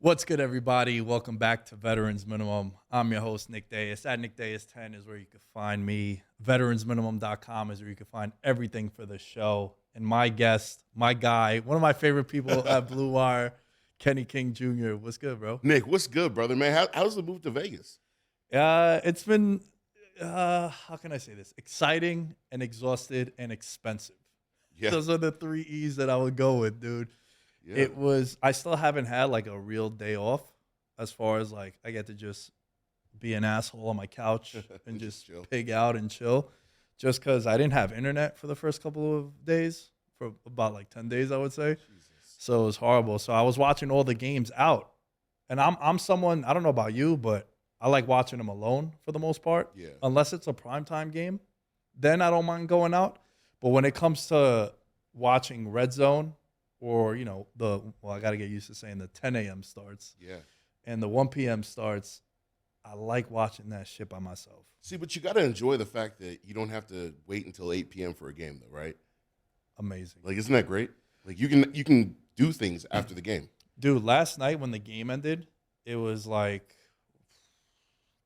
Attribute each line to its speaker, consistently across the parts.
Speaker 1: What's good, everybody? Welcome back to Veterans Minimum. I'm your host, Nick Dayas. At Nick Dayas10 is where you can find me. VeteransMinimum.com is where you can find everything for the show. And my guest, my guy, one of my favorite people at Blue Wire, Kenny King Jr. What's good, bro?
Speaker 2: Nick, what's good, brother, man? How's the move to Vegas?
Speaker 1: It's been, how can I say this? Exciting and exhausted and expensive.
Speaker 2: Yeah,
Speaker 1: Those are the three E's that I would go with, dude.
Speaker 2: yeah.
Speaker 1: I still haven't had like a real day off as far as like I get to just be an asshole on my couch and just
Speaker 2: chill.
Speaker 1: pig out and chill just because I didn't have internet for the first couple of days, for about like 10 days, I would say.
Speaker 2: Jesus.
Speaker 1: So it was horrible. So I was watching all the games out. And I'm someone, I don't know about you, but I like watching them alone for the most part.
Speaker 2: Yeah.
Speaker 1: Unless it's a primetime game, then I don't mind going out. But when it comes to watching Red Zone, or, I got to get used to saying the 10 a.m. starts
Speaker 2: Yeah.
Speaker 1: and the 1 p.m. starts, I like watching that shit by myself.
Speaker 2: See, but you got to enjoy the fact that you don't have to wait until 8 p.m. for a game, though, right?
Speaker 1: Amazing.
Speaker 2: Like, isn't that great? Like, you can do things after the game.
Speaker 1: Dude, last night when the game ended, it was like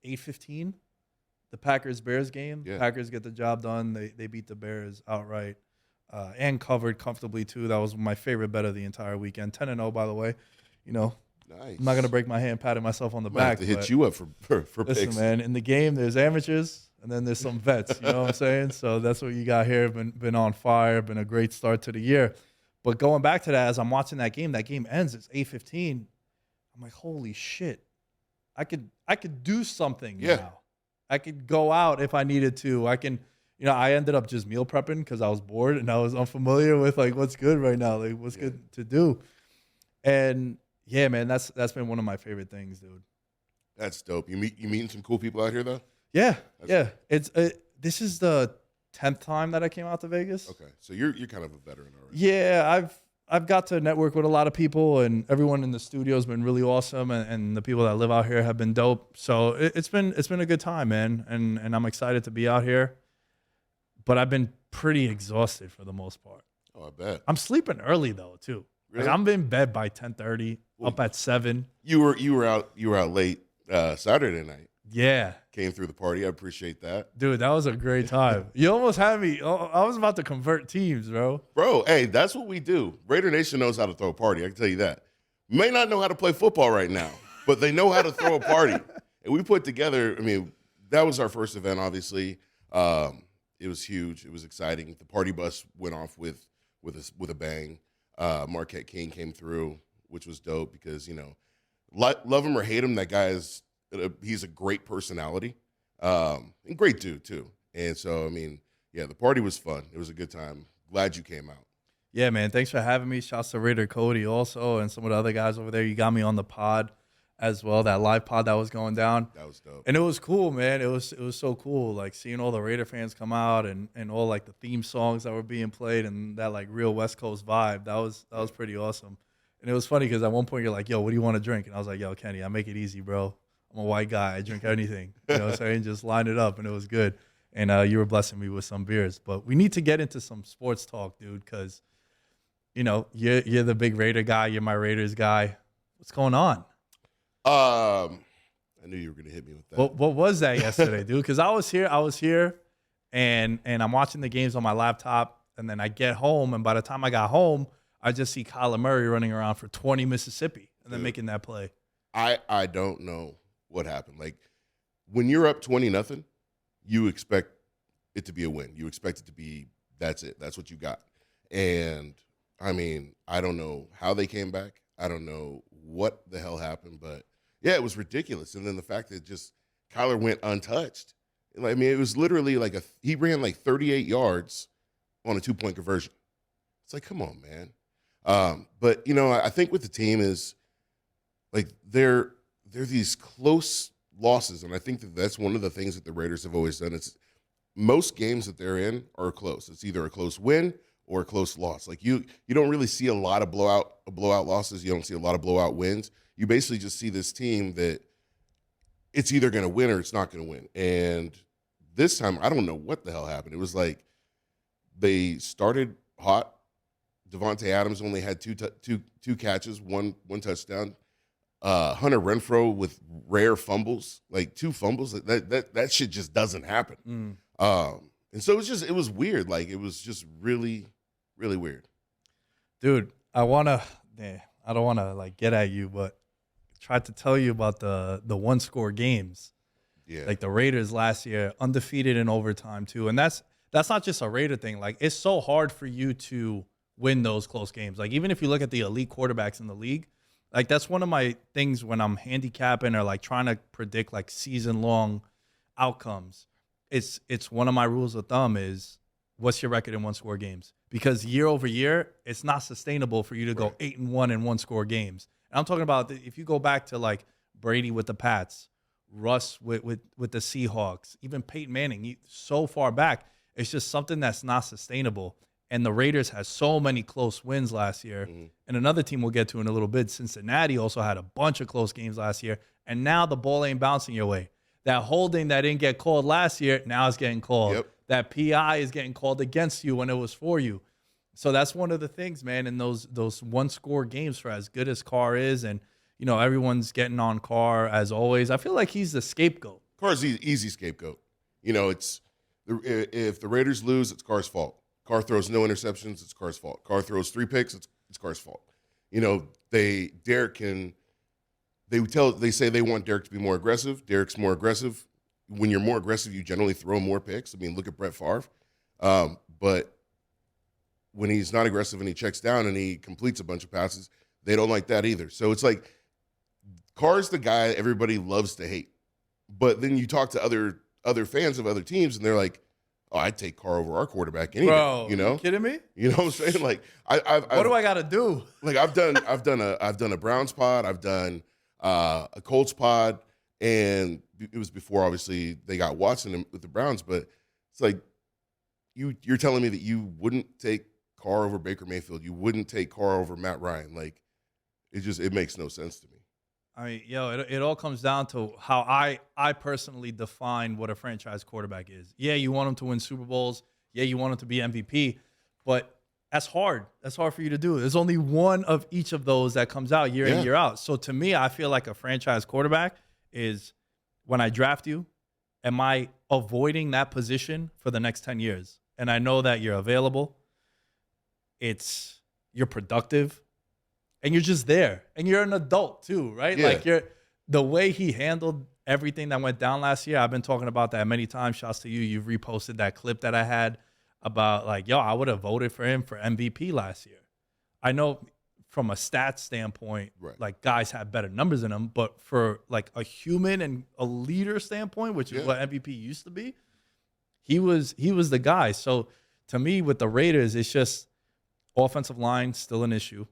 Speaker 1: 8:15, the Packers-Bears game.
Speaker 2: Yeah.
Speaker 1: Packers get the job done. They beat the Bears outright and covered comfortably, too. That was my favorite bet of the entire weekend. 10-0, by the way.
Speaker 2: Nice.
Speaker 1: I'm not going to break my hand patting myself on the
Speaker 2: Might
Speaker 1: back.
Speaker 2: have to hit
Speaker 1: but
Speaker 2: you up for
Speaker 1: listen,
Speaker 2: picks.
Speaker 1: man, in the game, there's amateurs and then there's some vets. You know what I'm saying? So that's what you got here. Been on fire. Been a great start to the year. But going back to that, as I'm watching that game ends. It's 8:15. I'm like, holy shit! I could do something
Speaker 2: Yeah.
Speaker 1: now. I could go out if I needed to. I can. I ended up just meal prepping because I was bored and I was unfamiliar with like what's good right now, like what's good to do. And yeah, man, that's been one of my favorite things, dude.
Speaker 2: That's dope. You meeting some cool people out here, though?
Speaker 1: Yeah, yeah. This is the 10th time that I came out to Vegas.
Speaker 2: Okay, so you're kind of a veteran already.
Speaker 1: Yeah, I've got to network with a lot of people, and everyone in the studio has been really awesome, and the people that live out here have been dope. So it's been a good time, man, and I'm excited to be out here. But I've been pretty exhausted for the most part.
Speaker 2: Oh, I bet.
Speaker 1: I'm sleeping early though too.
Speaker 2: Really?
Speaker 1: Like I'm in bed by 10:30, up at 7.
Speaker 2: You were out late Saturday night.
Speaker 1: Yeah.
Speaker 2: Came through the party. I appreciate that.
Speaker 1: Dude, that was a great time. You almost had me. I was about to convert teams, bro.
Speaker 2: Bro, hey, that's what we do. Raider Nation knows how to throw a party. I can tell you that. May not know how to play football right now, but they know how to throw a party. And we put together, that was our first event, obviously. It was huge. It was exciting. The party bus went off with a bang. Marquette King came through, which was dope because, love him or hate him, that guy he's a great personality and great dude, too. And so, the party was fun. It was a good time. Glad you came out.
Speaker 1: Yeah, man. Thanks for having me. Shouts to Raider Cody also and some of the other guys over there. You got me on the pod as well, that live pod that was going down.
Speaker 2: That was dope.
Speaker 1: And it was cool, man. It was so cool, like seeing all the Raider fans come out and all like the theme songs that were being played and that like real West Coast vibe. That was pretty awesome. And it was funny because at one point you're like, yo, what do you want to drink? And I was like, yo, Kenny, I make it easy, bro. I'm a white guy. I drink anything. You know what I'm saying? Just line it up, and it was good. And you were blessing me with some beers. But we need to get into some sports talk, dude, because, you're the big Raider guy. You're my Raiders guy. What's going on?
Speaker 2: I knew you were going to hit me with that.
Speaker 1: What was that yesterday, dude? Because I was here, and I'm watching the games on my laptop, and then I get home, and by the time I got home, I just see Kyler Murray running around for 20 Mississippi and then making that play.
Speaker 2: I don't know what happened. Like, when you're up 20-0, you expect it to be a win. You expect it to be, that's it. That's what you got. And, I don't know how they came back. I don't know what the hell happened, but, yeah, it was ridiculous. And then the fact that just Kyler went untouched. It was literally like he ran like 38 yards on a 2-point conversion. It's like, come on, man. But, I think with the team is, like, they're these close losses, and I think that's one of the things that the Raiders have always done. It's most games that they're in are close. It's either a close win or a close loss. Like you don't really see a lot of blowout losses. You don't see a lot of blowout wins. You basically just see this team that it's either going to win or it's not going to win. And this time, I don't know what the hell happened. It was like they started hot. Devontae Adams only had two catches, one touchdown. Hunter Renfrow with rare fumbles, like 2 fumbles. That shit just doesn't happen. And so it was weird. Like it was just really, really weird.
Speaker 1: Dude, I don't wanna like get at you, but tried to tell you about the one score games.
Speaker 2: Yeah.
Speaker 1: Like the Raiders last year, undefeated in overtime too. And that's not just a Raider thing. Like it's so hard for you to win those close games. Like even if you look at the elite quarterbacks in the league, like that's one of my things when I'm handicapping or like trying to predict like season long outcomes. It's one of my rules of thumb is what's your record in one score games? Because year over year, it's not sustainable for you to go 8-1 in one score games. And I'm talking about if you go back to like Brady with the Pats, Russ with the Seahawks, even Peyton Manning, so far back, it's just something that's not sustainable. And the Raiders had so many close wins last year. And another team we'll get to in a little bit, Cincinnati also had a bunch of close games last year. And now the ball ain't bouncing your way. That holding that didn't get called last year, now it's getting called.
Speaker 2: Yep.
Speaker 1: That PI is getting called against you when it was for you. So that's one of the things, man, in those one-score games for as good as Carr is. And, you know, everyone's getting on Carr as always. I feel like he's the scapegoat.
Speaker 2: Carr's the easy scapegoat. You know, if the Raiders lose, it's Carr's fault. Carr throws no interceptions, it's Carr's fault. Carr throws 3 picks, it's Carr's fault. You know, they say they want Derek to be more aggressive. Derek's more aggressive. When you're more aggressive, you generally throw more picks. I mean, look at Brett Favre. But when he's not aggressive and he checks down and he completes a bunch of passes, they don't like that either. So it's like Carr's the guy everybody loves to hate. But then you talk to other fans of other teams and they're like, oh, I'd take Carr over our quarterback any day. You know?
Speaker 1: You kidding me?
Speaker 2: You know what I'm saying? Like
Speaker 1: what do I got to do?
Speaker 2: Like I've done a Browns pod, I've done a Colts pod, and it was before obviously they got Watson with the Browns. But it's like you're telling me that you wouldn't take Carr over Baker Mayfield, you wouldn't take Carr over Matt Ryan. Like it makes no sense to me.
Speaker 1: I mean, it all comes down to how I personally define what a franchise quarterback is. Yeah, you want him to win Super Bowls. Yeah, you want him to be MVP. But that's hard. That's hard for you to do. There's only one of each of those that comes out year in, year out. So to me, I feel like a franchise quarterback is when I draft you, am I avoiding that position for the next 10 years? And I know that you're available. You're productive. And you're just there. And you're an adult too, right?
Speaker 2: Yeah.
Speaker 1: Like the way he handled everything that went down last year. I've been talking about that many times. Shouts to you. You've reposted that clip that I had about like, I would have voted for him for MVP last year. I know from a stats standpoint, like guys have better numbers than him, but for like a human and a leader standpoint, which is what MVP used to be, he was the guy. So to me with the Raiders, it's just offensive line still an issue.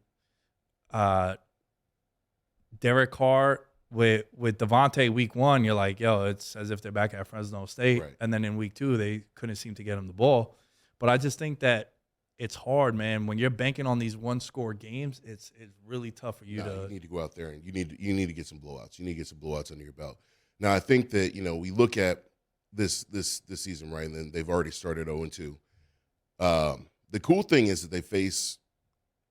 Speaker 1: Derek Carr with Devontae week 1, you're like, it's as if they're back at Fresno State.
Speaker 2: Right.
Speaker 1: And then in week 2, they couldn't seem to get him the ball. But I just think that it's hard, man. When you're banking on these one-score games, it's really tough for you to.
Speaker 2: You need to go out there and you need to get some blowouts. You need to get some blowouts under your belt. Now, I think that we look at this season, right, and then they've already started 0-2. The cool thing is that they face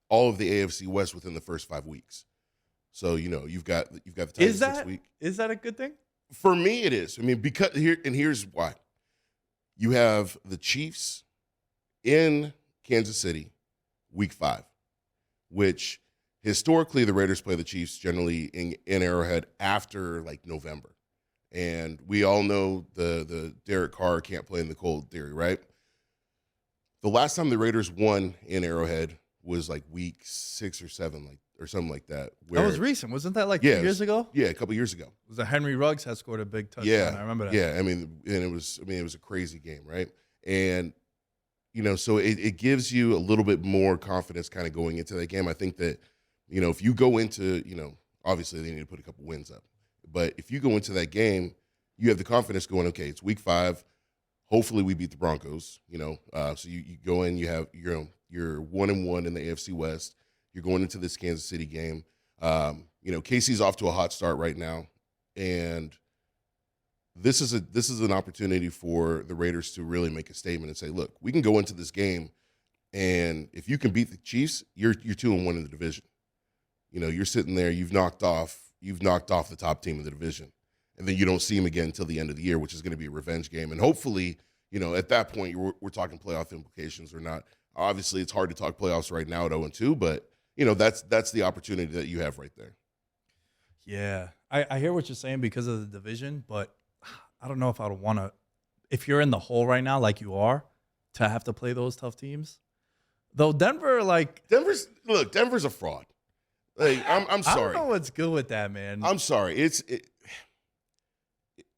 Speaker 2: all of the AFC West within the first 5 weeks. So you've got the Titans next week.
Speaker 1: Is that a good thing?
Speaker 2: For me, it is. I mean, because here's why. You have the Chiefs in Kansas City, week 5, which historically the Raiders play the Chiefs generally in Arrowhead after like November. And we all know the Derek Carr can't play in the cold theory, right? The last time the Raiders won in Arrowhead was like week 6 or 7, or something like that.
Speaker 1: That was recent. Wasn't that like 2 years ago?
Speaker 2: Yeah, a couple years ago.
Speaker 1: It was Henry Ruggs had scored a big touchdown.
Speaker 2: Yeah,
Speaker 1: I remember that.
Speaker 2: Yeah, it was a crazy game, right? And so it gives you a little bit more confidence kind of going into that game. I think that, if you go into, obviously they need to put a couple wins up. But if you go into that game, you have the confidence going, okay, it's week 5. Hopefully we beat the Broncos, So you go in, you have, you're 1-1 in the AFC West. You're going into this Kansas City game. KC's off to a hot start right now. And this is an opportunity for the Raiders to really make a statement and say, look, we can go into this game, and if you can beat the Chiefs, you're 2-1 in the division. You're sitting there, you've knocked off you've knocked off the top team in the division. And then you don't see him again until the end of the year, which is going to be a revenge game. And hopefully, at that point, we're talking playoff implications or not. Obviously, it's hard to talk playoffs right now at 0-2, but, that's the opportunity that you have right there.
Speaker 1: Yeah. I hear what you're saying because of the division, but I don't know if I would want to, if you're in the hole right now like you are, to have to play those tough teams. Though Denver's
Speaker 2: a fraud. Like, I'm sorry.
Speaker 1: I don't know what's good with that, man.
Speaker 2: I'm sorry.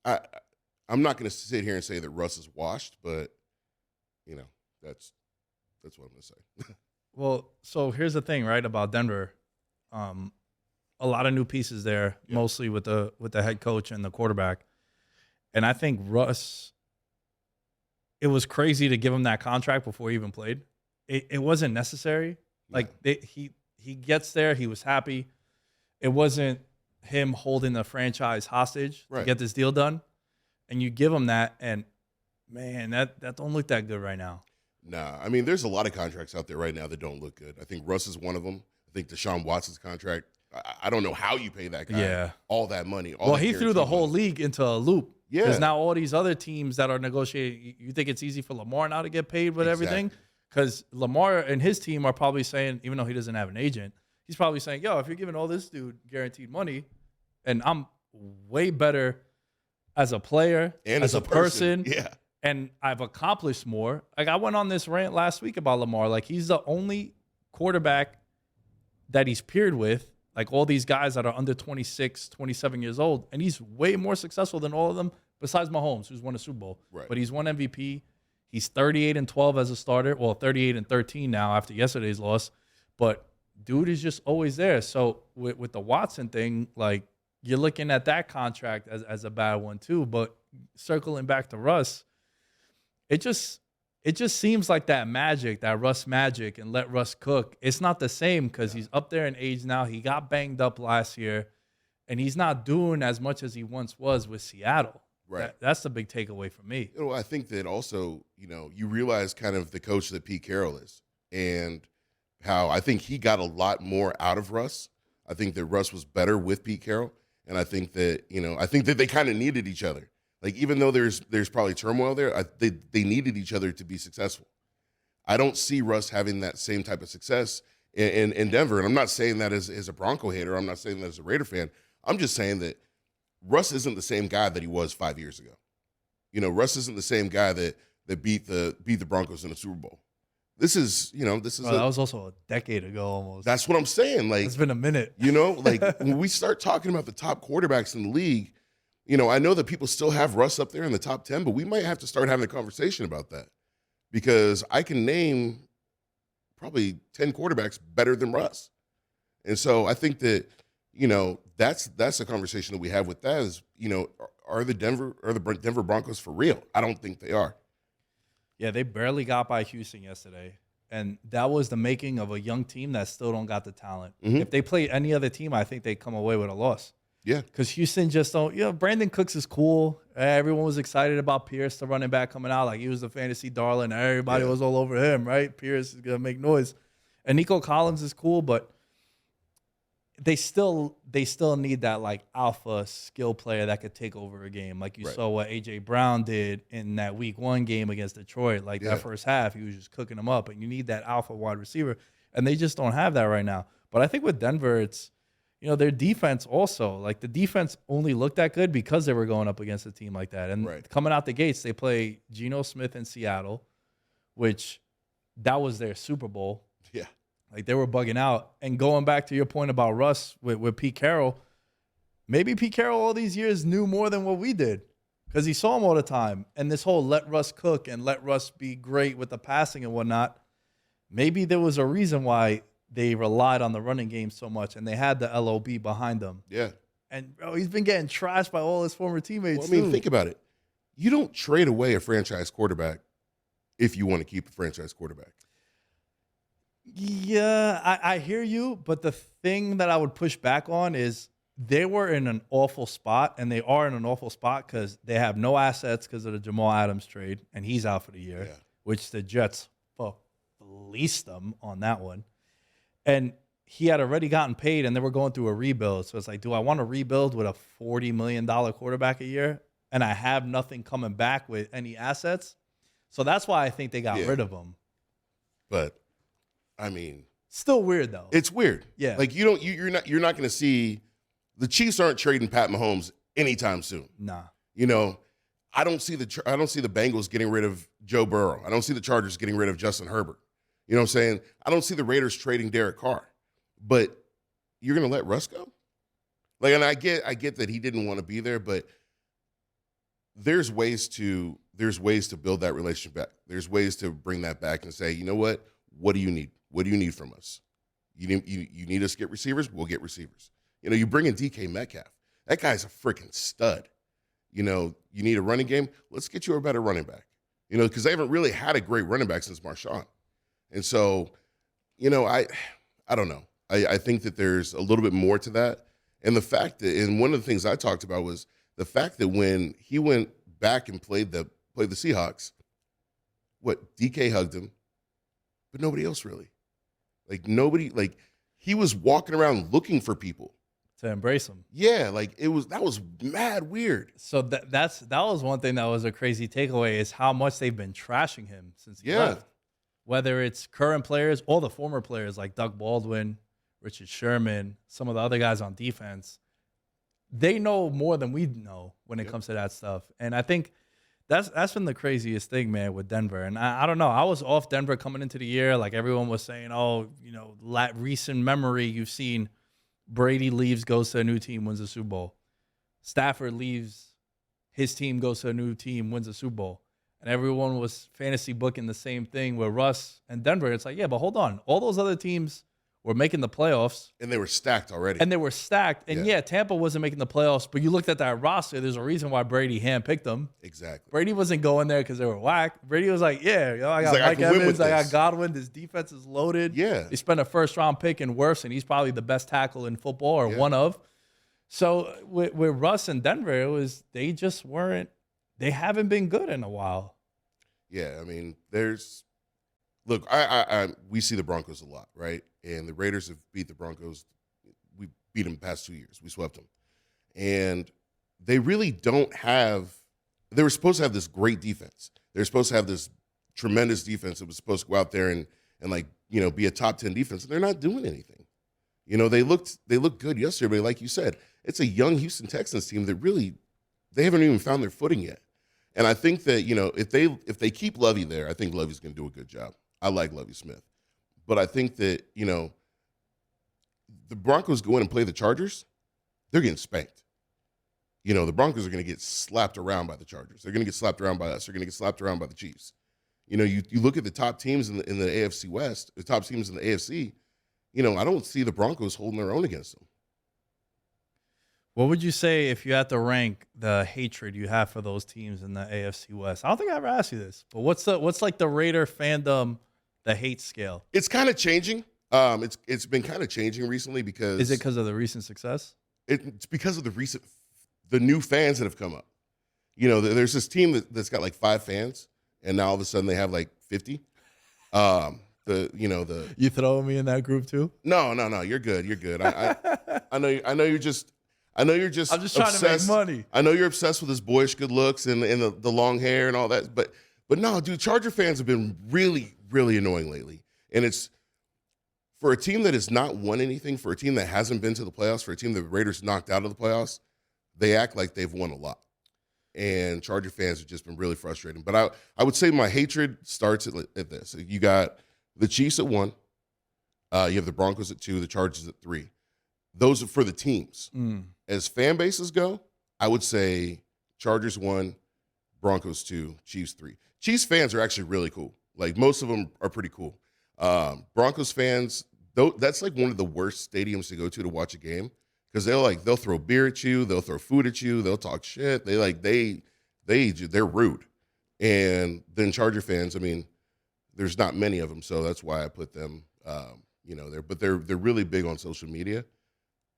Speaker 2: I'm not going to sit here and say that Russ is washed, but that's what I'm going to say.
Speaker 1: Well, so here's the thing, right, about Denver. A lot of new pieces there, mostly with the head coach and the quarterback. And I think Russ, it was crazy to give him that contract before he even played. It wasn't necessary. Like he gets there, he was happy. It wasn't him holding the franchise hostage to get this deal done. And you give him that, and man, that don't look that good right now.
Speaker 2: Nah, I mean, there's a lot of contracts out there right now that don't look good. I think Russ is one of them. I think Deshaun Watson's contract, I don't know how you pay that guy all that money.
Speaker 1: He threw the whole league into a loop.
Speaker 2: Yeah.
Speaker 1: Because now all these other teams that are negotiating, you think it's easy for Lamar now to get paid with everything? Because Lamar and his team are probably saying, even though he doesn't have an agent, he's probably saying, yo, if you're giving all this dude guaranteed money, and I'm way better as a player,
Speaker 2: and
Speaker 1: as a person,
Speaker 2: yeah,
Speaker 1: and I've accomplished more. Like, I went on this rant last week about Lamar. Like, he's the only quarterback that he's paired with, like all these guys that are under 26, 27 years old, and he's way more successful than all of them besides Mahomes, who's won a Super Bowl.
Speaker 2: Right.
Speaker 1: But he's won MVP. He's 38-12 as a starter. Well, 38-13 now after yesterday's loss. But dude is just always there. So with the Watson thing, like, you're looking at that contract as a bad one too. But circling back to Russ, it just seems like that magic, that Russ magic, and let Russ cook. It's not the same because he's up there in age now. He got banged up last year, and he's not doing as much as he once was with Seattle.
Speaker 2: Right.
Speaker 1: That's the big takeaway for me.
Speaker 2: I think that also, you realize kind of the coach that Pete Carroll is and how I think he got a lot more out of Russ. I think that Russ was better with Pete Carroll, and I think that, they kind of needed each other. Like, even though there's probably turmoil there, they needed each other to be successful. I don't see Russ having that same type of success in Denver. And I'm not saying that as a Bronco hater. I'm not saying that as a Raider fan. I'm just saying that Russ isn't the same guy that he was 5 years ago. Russ isn't the same guy that beat the Broncos in the Super Bowl. This is.
Speaker 1: That was also a decade ago almost.
Speaker 2: That's what I'm saying. Like,
Speaker 1: it's been a minute.
Speaker 2: Like, when we start talking about the top quarterbacks in the league, I know that people still have Russ up there in the top 10, but we might have to start having a conversation about that because I can name probably 10 quarterbacks better than Russ. And so I think that, that's a conversation that we have with that is, are the Denver Broncos for real? I don't think they are.
Speaker 1: Yeah, they barely got by Houston yesterday. And that was the making of a young team that still don't got the talent.
Speaker 2: Mm-hmm.
Speaker 1: If they play any other team, I think they come away with a loss.
Speaker 2: Yeah.
Speaker 1: Because Houston just don't, Brandon Cooks is cool. Everyone was excited about Pierce, the running back, coming out. Like, he was the fantasy darling. Everybody was all over him, right? Pierce is going to make noise. And Nico Collins is cool, but they still need that, like, alpha skill player that could take over a game. Like you saw what A.J. Brown did in that week 1 game against Detroit. Like, that first half, he was just cooking them up. And you need that alpha wide receiver. And they just don't have that right now. But I think with Denver, it's, their defense also, like, the defense only looked that good because they were going up against a team like that. And coming out the gates, they play Geno Smith in Seattle, which that was their Super Bowl.
Speaker 2: Yeah.
Speaker 1: Like, they were bugging out. And going back to your point about Russ with Pete Carroll, maybe Pete Carroll all these years knew more than what we did because he saw him all the time. And this whole let Russ cook and let Russ be great with the passing and whatnot, maybe there was a reason why they relied on the running game so much, and they had the LOB behind them.
Speaker 2: Yeah.
Speaker 1: And, bro, he's been getting trashed by all his former teammates,
Speaker 2: think about it. You don't trade away a franchise quarterback if you want to keep a franchise quarterback.
Speaker 1: Yeah, I hear you, but the thing that I would push back on is they were in an awful spot, and they are in an awful spot because they have no assets because of the Jamal Adams trade, and he's out for the year, which the Jets fleeced them on that one. And he had already gotten paid and they were going through a rebuild. So it's like, do I want to rebuild with a $40 million quarterback a year and I have nothing coming back with any assets? So that's why I think they got
Speaker 2: Yeah.
Speaker 1: rid of him.
Speaker 2: But I mean,
Speaker 1: Still weird though.
Speaker 2: it's weird.
Speaker 1: Yeah.
Speaker 2: Like you're not going to see the Chiefs aren't trading Pat Mahomes anytime soon.
Speaker 1: Nah.
Speaker 2: You know, I don't see the Bengals getting rid of Joe Burrow. I don't see the Chargers getting rid of Justin Herbert. You know what I'm saying? I don't see the Raiders trading Derek Carr. But you're going to let Russ go? Like, and I get that he didn't want to be there, but there's ways to build that relationship back. There's ways to bring that back and say, you know what? What do you need? What do you need from us? You need us to get receivers? We'll get receivers. You know, you bring in DK Metcalf. That guy's a freaking stud. You know, you need a running game? Let's get you a better running back. You know, because they haven't really had a great running back since Marshawn. And so, you know, I don't know. I think that there's a little bit more to that. And the fact that, and one of the things I talked about was the fact that when he went back and played the Seahawks, DK hugged him, but nobody else really. Like he was walking around looking for people
Speaker 1: To embrace him.
Speaker 2: Yeah, like that was mad weird.
Speaker 1: So that was one thing that was a crazy takeaway is how much they've been trashing him since he left. Whether it's current players or the former players like Doug Baldwin, Richard Sherman, some of the other guys on defense, they know more than we know when it comes to that stuff. And I think that's been the craziest thing, man, with Denver. And I don't know. I was off Denver coming into the year. Like everyone was saying, oh, you know, recent memory, you've seen Brady leaves, goes to a new team, wins a Super Bowl. Stafford leaves, his team goes to a new team, wins a Super Bowl. And everyone was fantasy booking the same thing with Russ and Denver. It's like, yeah, but hold on. All those other teams were making the playoffs.
Speaker 2: And they were stacked already.
Speaker 1: And yeah, Tampa wasn't making the playoffs, but you looked at that roster, there's a reason why Brady handpicked them.
Speaker 2: Exactly.
Speaker 1: Brady wasn't going there because they were whack. Brady was like, yeah, I got Mike Evans, I got Godwin. This defense is loaded.
Speaker 2: Yeah.
Speaker 1: They spent a first-round pick in Wirfs, and he's probably the best tackle in football or one of. So with Russ and Denver, they just weren't – they haven't been good in a while.
Speaker 2: Yeah, I mean, look, we see the Broncos a lot, right? And the Raiders have beat the Broncos. We beat them the past 2 years. We swept them. And they really don't have – they were supposed to have this great defense. They were supposed to have this tremendous defense that was supposed to go out there and like, you know, be a top 10 defense. And they're not doing anything. You know, they looked good yesterday, but like you said, it's a young Houston Texans team that really – they haven't even found their footing yet. And I think that, you know, if they keep Lovey there, I think Lovey's going to do a good job. I like Lovey Smith. But I think that, you know, the Broncos go in and play the Chargers, they're getting spanked. You know, the Broncos are going to get slapped around by the Chargers. They're going to get slapped around by us. They're going to get slapped around by the Chiefs. You know, you look at the top teams in the AFC West, the top teams in the AFC, you know, I don't see the Broncos holding their own against them.
Speaker 1: What would you say if you had to rank the hatred you have for those teams in the AFC West? I don't think I ever asked you this, but what's like the Raider fandom, the hate scale?
Speaker 2: It's kind of changing. It's been kind of changing recently because
Speaker 1: is it because of the recent success?
Speaker 2: It's because of the new fans that have come up. You know, there's this team that's got like 5 fans, and now all of a sudden they have like 50.
Speaker 1: You throwing me in that group too?
Speaker 2: No, you're good. You're good. I know you're just. I'm just
Speaker 1: trying to make money.
Speaker 2: I know you're obsessed with his boyish good looks and the long hair and all that. But no, dude, Charger fans have been really, really annoying lately. And it's for a team that has not won anything, for a team that hasn't been to the playoffs, for a team that the Raiders knocked out of the playoffs, they act like they've won a lot. And Charger fans have just been really frustrating. But I would say my hatred starts at this. You got the Chiefs at 1. You have the Broncos at 2, the Chargers at 3. Those are for the teams. As fan bases go, I would say Chargers 1, Broncos 2, Chiefs 3. Chiefs fans are actually really cool. Like, most of them are pretty cool. Broncos fans, that's like one of the worst stadiums to go to watch a game because they'll throw beer at you, they'll throw food at you, they'll talk shit. They're rude. And then Charger fans, I mean, there's not many of them, so that's why I put them, they're really big on social media.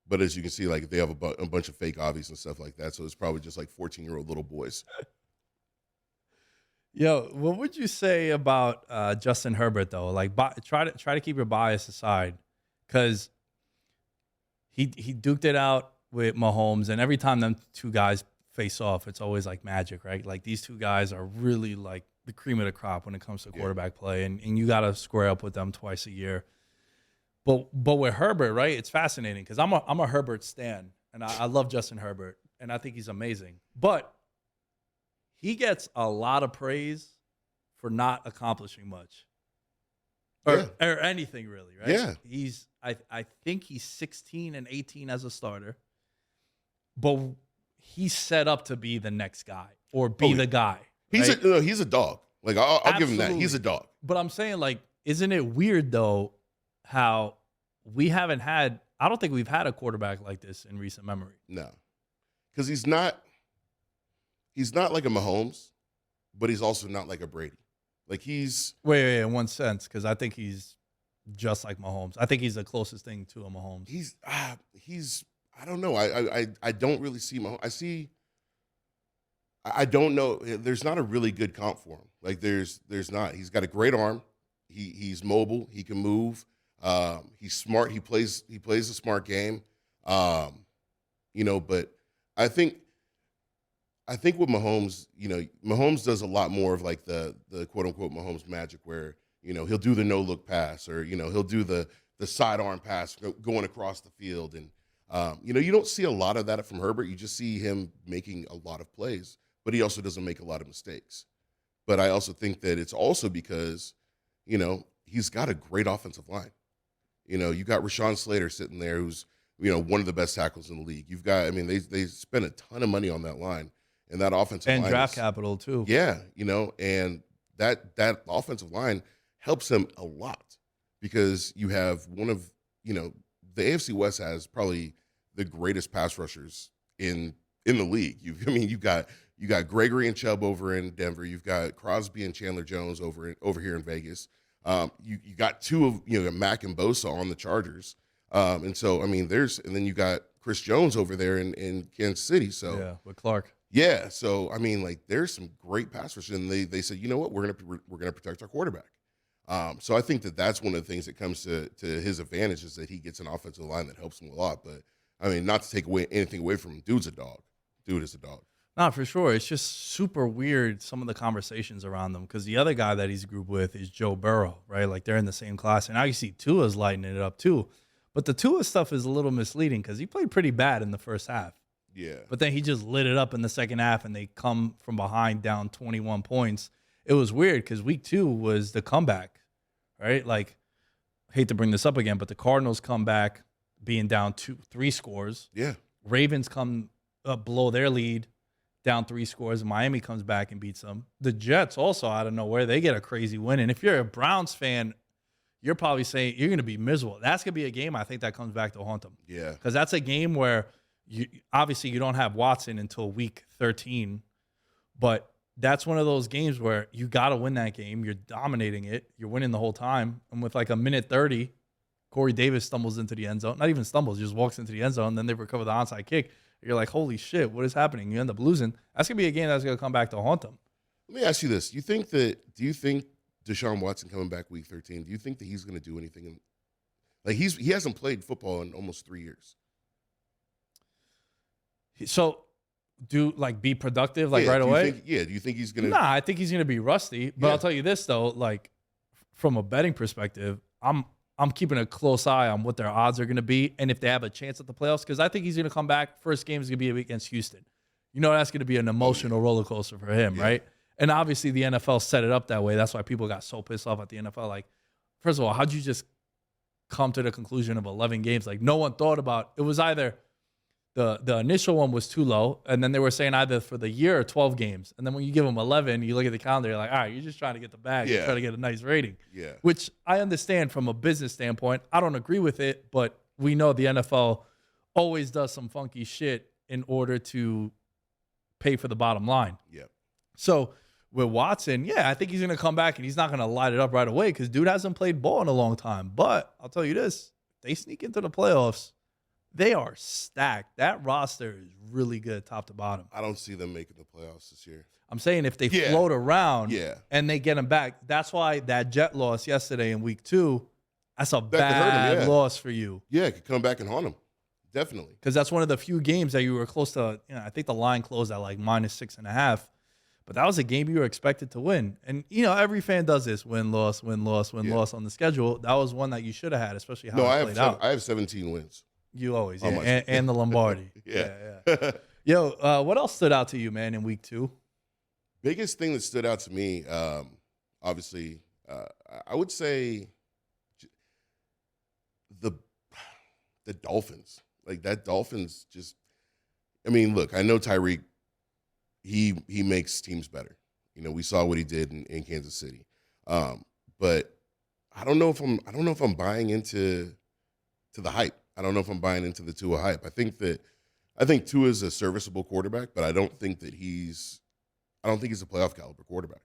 Speaker 2: But as you can see, like, they have a bunch of fake obbies and stuff like that. So it's probably just like 14-year-old little boys.
Speaker 1: Yo, what would you say about Justin Herbert though? Like, try to keep your bias aside, because he duked it out with Mahomes, and every time them two guys face off, it's always like magic, right? Like these two guys are really like the cream of the crop when it comes to quarterback play, and you got to square up with them twice a year. But with Herbert, right? It's fascinating because I'm a Herbert stan, and I love Justin Herbert, and I think he's amazing. But he gets a lot of praise for not accomplishing much, or anything really, right?
Speaker 2: Yeah.
Speaker 1: I think he's 16 and 18 as a starter, but he's set up to be the next guy or be the guy.
Speaker 2: He's
Speaker 1: right?
Speaker 2: he's a dog. Like I'll give him that. He's a dog.
Speaker 1: But I'm saying, like, isn't it weird though how we haven't had? I don't think we've had a quarterback like this in recent memory.
Speaker 2: No, because he's not like a Mahomes, but he's also not like a Brady. Like he's
Speaker 1: wait in one sense, because I think he's just like Mahomes. I think he's the closest thing to a Mahomes.
Speaker 2: He's I don't know. I don't really see Mahomes. I don't know. There's not a really good comp for him. Like there's not. He's got a great arm. He's mobile. He can move. He's smart. He plays a smart game. But I think with Mahomes, Mahomes does a lot more of like the quote unquote Mahomes magic, where he'll do the no look pass, or he'll do the sidearm pass going across the field, and you don't see a lot of that from Herbert. You just see him making a lot of plays, but he also doesn't make a lot of mistakes. But I also think that it's also because he's got a great offensive line. You got Rashawn Slater sitting there, who's one of the best tackles in the league. You've got, they spent a ton of money on that line, and that offensive line
Speaker 1: and draft capital too.
Speaker 2: Yeah, and that offensive line helps him a lot, because you have one of the AFC West has probably the greatest pass rushers in the league. You got Gregory and Chubb over in Denver. You've got Crosby and Chandler Jones over here in Vegas. You got two of Mack and Bosa on the Chargers. And so and then you got Chris Jones over there in Kansas City. So
Speaker 1: yeah, with Clark.
Speaker 2: Yeah, so there's some great pass rushers, and they said, you know what, we're gonna protect our quarterback. So I think that's one of the things that comes to his advantage, is that he gets an offensive line that helps him a lot. But not to take anything away from him, dude's a dog. Dude is a dog.
Speaker 1: No, for sure. It's just super weird, some of the conversations around them, because the other guy that he's grouped with is Joe Burrow, right? Like they're in the same class, and now you see Tua's lighting it up too. But the Tua stuff is a little misleading because he played pretty bad in the first half.
Speaker 2: Yeah.
Speaker 1: But then he just lit it up in the second half, and they come from behind down 21 points. It was weird because week 2 was the comeback, right? Like, hate to bring this up again, but the Cardinals come back being down 3 scores.
Speaker 2: Yeah.
Speaker 1: Ravens come up below their lead, down 3 scores, and Miami comes back and beats them. The Jets also, out of nowhere, they get a crazy win. And if you're a Browns fan, you're probably saying you're going to be miserable. That's going to be a game, I think, that comes back to haunt them.
Speaker 2: Yeah.
Speaker 1: Because that's a game where you don't have Watson until week 13, but that's one of those games where you got to win that game. You're dominating it. You're winning the whole time. And with like a minute 30, Corey Davis stumbles into the end zone. Not even stumbles, just walks into the end zone. And then they recover the onside kick. You're like, holy shit, what is happening? You end up losing. That's going to be a game that's going to come back to haunt them.
Speaker 2: Let me ask you this. Do you think Deshaun Watson coming back week 13, do you think that he's going to do anything? He hasn't played football in almost 3 years.
Speaker 1: So, be productive right away?
Speaker 2: Do you think he's going to?
Speaker 1: Nah, I think he's going to be rusty. But I'll tell you this, though, like, from a betting perspective, I'm keeping a close eye on what their odds are going to be and if they have a chance at the playoffs, because I think he's going to come back. First game is going to be against Houston. That's going to be an emotional roller coaster for him, right? And obviously the NFL set it up that way. That's why people got so pissed off at the NFL. Like, first of all, how'd you just come to the conclusion of 11 games? Like, no one thought about it. Was either the initial one was too low, and then they were saying either for the year or 12 games. And then when you give them 11, you look at the calendar, you're like, all right, you're just trying to get the bag. You're trying to get a nice rating.
Speaker 2: Yeah.
Speaker 1: Which I understand from a business standpoint. I don't agree with it, but we know the NFL always does some funky shit in order to pay for the bottom line.
Speaker 2: Yeah.
Speaker 1: So with Watson, I think he's going to come back, and he's not going to light it up right away because dude hasn't played ball in a long time. But I'll tell you this, they sneak into the playoffs, they are stacked. That roster is really good top to bottom.
Speaker 2: I don't see them making the playoffs this year.
Speaker 1: I'm saying if they float around and they get them back, that's why that Jet loss yesterday in week 2, that's a bad loss for you.
Speaker 2: Yeah, it could come back and haunt them. definitely.
Speaker 1: Because that's one of the few games that you were close to. I think the line closed at like -6.5. But that was a game you were expected to win. And, every fan does this, win, loss, win, loss, win, loss on the schedule. That was one that you should have had, especially how it played out.
Speaker 2: I have 17 wins.
Speaker 1: You always, yeah. And the Lombardi.
Speaker 2: Yeah.
Speaker 1: Yo, what else stood out to you, man, in week 2?
Speaker 2: Biggest thing that stood out to me, obviously, I would say the Dolphins. Like, that Dolphins just – I mean, look, I know Tyreek, he makes teams better. We saw what he did in Kansas City. But I don't know if I'm buying into the hype. I don't know if I'm buying into the Tua hype. I think Tua is a serviceable quarterback, but I don't think he's a playoff caliber quarterback.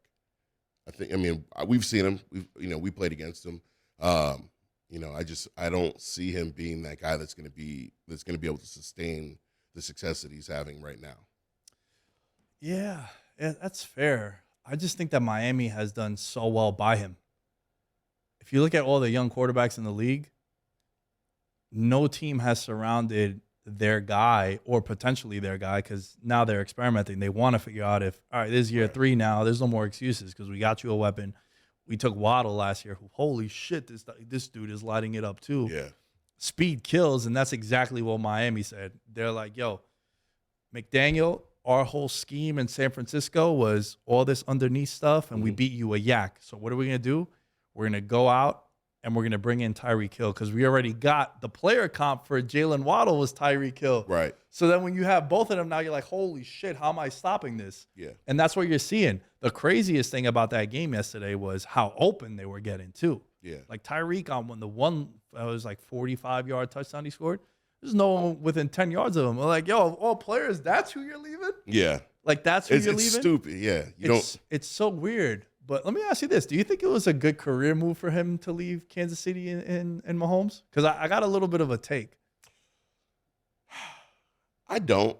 Speaker 2: We've seen him. We played against him. I don't see him being that guy that's going to be able to sustain the success that he's having right now.
Speaker 1: Yeah, that's fair. I just think that Miami has done so well by him. If you look at all the young quarterbacks in the league, no team has surrounded their guy or potentially their guy, because now they're experimenting. They want to figure out if, all right, this is year 3 now. There's no more excuses because we got you a weapon. We took Waddle last year. Holy shit, this dude is lighting it up too.
Speaker 2: Yeah.
Speaker 1: Speed kills, and that's exactly what Miami said. They're like, yo, McDaniel, our whole scheme in San Francisco was all this underneath stuff, and we beat you a yak. So what are we going to do? We're going to go out, and we're going to bring in Tyreek Hill, because we already got the player comp for Jalen Waddle was Tyreek Hill.
Speaker 2: Right.
Speaker 1: So then when you have both of them now, you're like, holy shit, how am I stopping this?
Speaker 2: Yeah.
Speaker 1: And that's what you're seeing. The craziest thing about that game yesterday was how open they were getting too.
Speaker 2: Yeah.
Speaker 1: Like Tyreek on the one, was like 45-yard touchdown he scored. There's no one within 10 yards of him. We're like, yo, of all players, that's who you're leaving?
Speaker 2: Yeah.
Speaker 1: Like, that's who you're leaving?
Speaker 2: It's stupid, yeah.
Speaker 1: It's so weird. But let me ask you this. Do you think it was a good career move for him to leave Kansas City in Mahomes? Because I got a little bit of a take.
Speaker 2: I don't.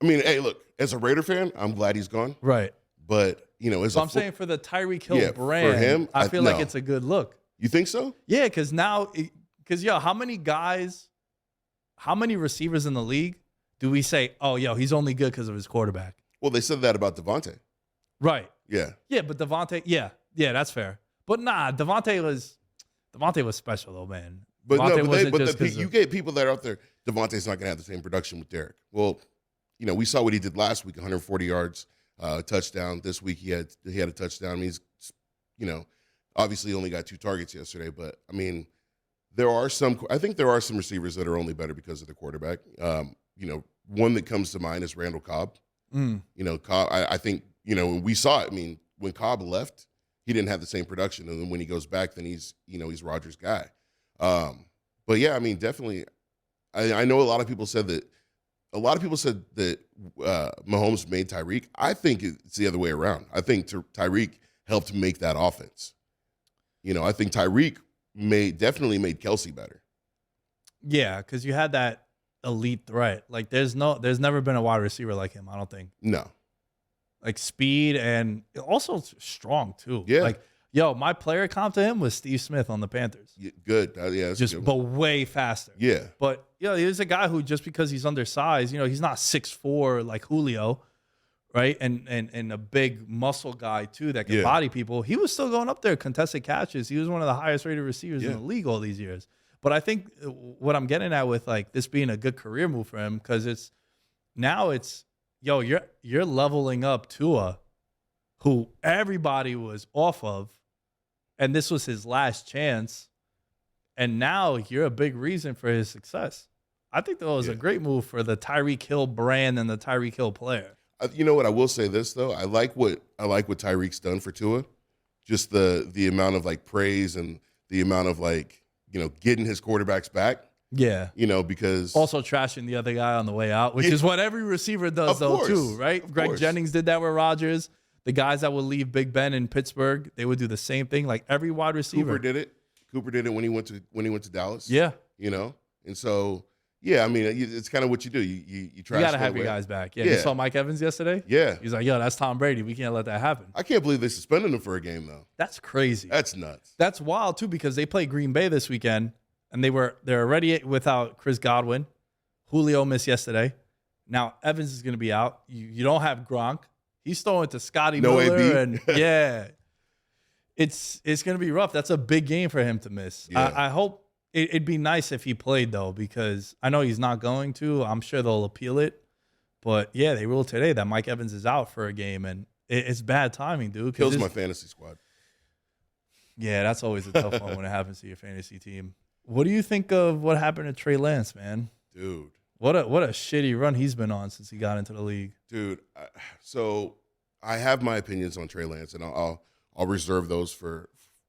Speaker 2: I mean, hey, look, as a Raider fan, I'm glad he's gone.
Speaker 1: Right.
Speaker 2: But,
Speaker 1: I'm saying for the Tyreek Hill brand,
Speaker 2: for him,
Speaker 1: I feel like it's a good look.
Speaker 2: You think so?
Speaker 1: Yeah, because how many receivers in the league do we say, oh, yo, he's only good because of his quarterback?
Speaker 2: Well, they said that about Devontae.
Speaker 1: Right.
Speaker 2: Yeah.
Speaker 1: Yeah, but Devontae, yeah, that's fair. But nah, Devontae was special though, man.
Speaker 2: But you get people that are out there, Devontae's not going to have the same production with Derek. Well, we saw what he did last week, 140 yards, touchdown. This week he had a touchdown. I mean, he's, obviously only got 2 targets yesterday, but I mean, I think there are some receivers that are only better because of the quarterback. One that comes to mind is Randall Cobb. Cobb, I think, we saw it. I mean, when Cobb left, he didn't have the same production. And then when he goes back, then he's Rodgers' guy. But yeah, I mean, definitely, I know a lot of people said that Mahomes made Tyreek. I think it's the other way around. I think Tyreek helped make that offense. I think Tyreek definitely made Kelsey better.
Speaker 1: Yeah, because you had that elite threat. Like there's never been a wide receiver like him, I don't think.
Speaker 2: No.
Speaker 1: Like speed and also strong too.
Speaker 2: Yeah.
Speaker 1: Like, yo, my player comp to him was Steve Smith on the Panthers.
Speaker 2: Yeah, good. Yeah.
Speaker 1: But way faster.
Speaker 2: Yeah.
Speaker 1: But he's a guy who, just because he's undersized, he's not 6'4" like Julio, right? And a big muscle guy too that can body people. He was still going up there, contested catches. He was one of the highest rated receivers in the league all these years. But I think what I'm getting at with like this being a good career move for him, because it's you're leveling up Tua, who everybody was off of, and this was his last chance, and now you're a big reason for his success. I think that was a great move for the Tyreek Hill brand and the Tyreek Hill player.
Speaker 2: You know what? I will say this though. I like what Tyreek's done for Tua. Just the amount of like praise and the amount of like getting his quarterbacks back.
Speaker 1: Yeah.
Speaker 2: Because
Speaker 1: also trashing the other guy on the way out, which is what every receiver does too, right? Greg Jennings did that with Rodgers. The guys that would leave Big Ben in Pittsburgh, they would do the same thing. Like every wide receiver.
Speaker 2: Cooper did it when he went to Dallas.
Speaker 1: Yeah.
Speaker 2: And so yeah, I mean, it's kind of what you do. You trash.
Speaker 1: You gotta have your guys back. Yeah. You saw Mike Evans yesterday?
Speaker 2: Yeah.
Speaker 1: He's like, yo, that's Tom Brady. We can't let that happen.
Speaker 2: I can't believe they suspended him for a game though.
Speaker 1: That's crazy.
Speaker 2: That's nuts.
Speaker 1: That's wild too, because they play Green Bay this weekend, and they're already without Chris Godwin, Julio missed yesterday. Now Evans is going to be out. You don't have Gronk. He's throwing to Scotty Miller,
Speaker 2: AB.
Speaker 1: and yeah, it's going to be rough. That's a big game for him to miss.
Speaker 2: Yeah.
Speaker 1: I hope it'd be nice if he played though, because I know he's not going to. I'm sure they'll appeal it, but yeah, they ruled today that Mike Evans is out for a game, and it's bad timing, dude.
Speaker 2: Kills my fantasy squad.
Speaker 1: Yeah, that's always a tough one when it happens to your fantasy team. What do you think of what happened to Trey Lance, man?
Speaker 2: Dude.
Speaker 1: What a shitty run he's been on since he got into the league.
Speaker 2: Dude, so I have my opinions on Trey Lance, and I'll reserve those for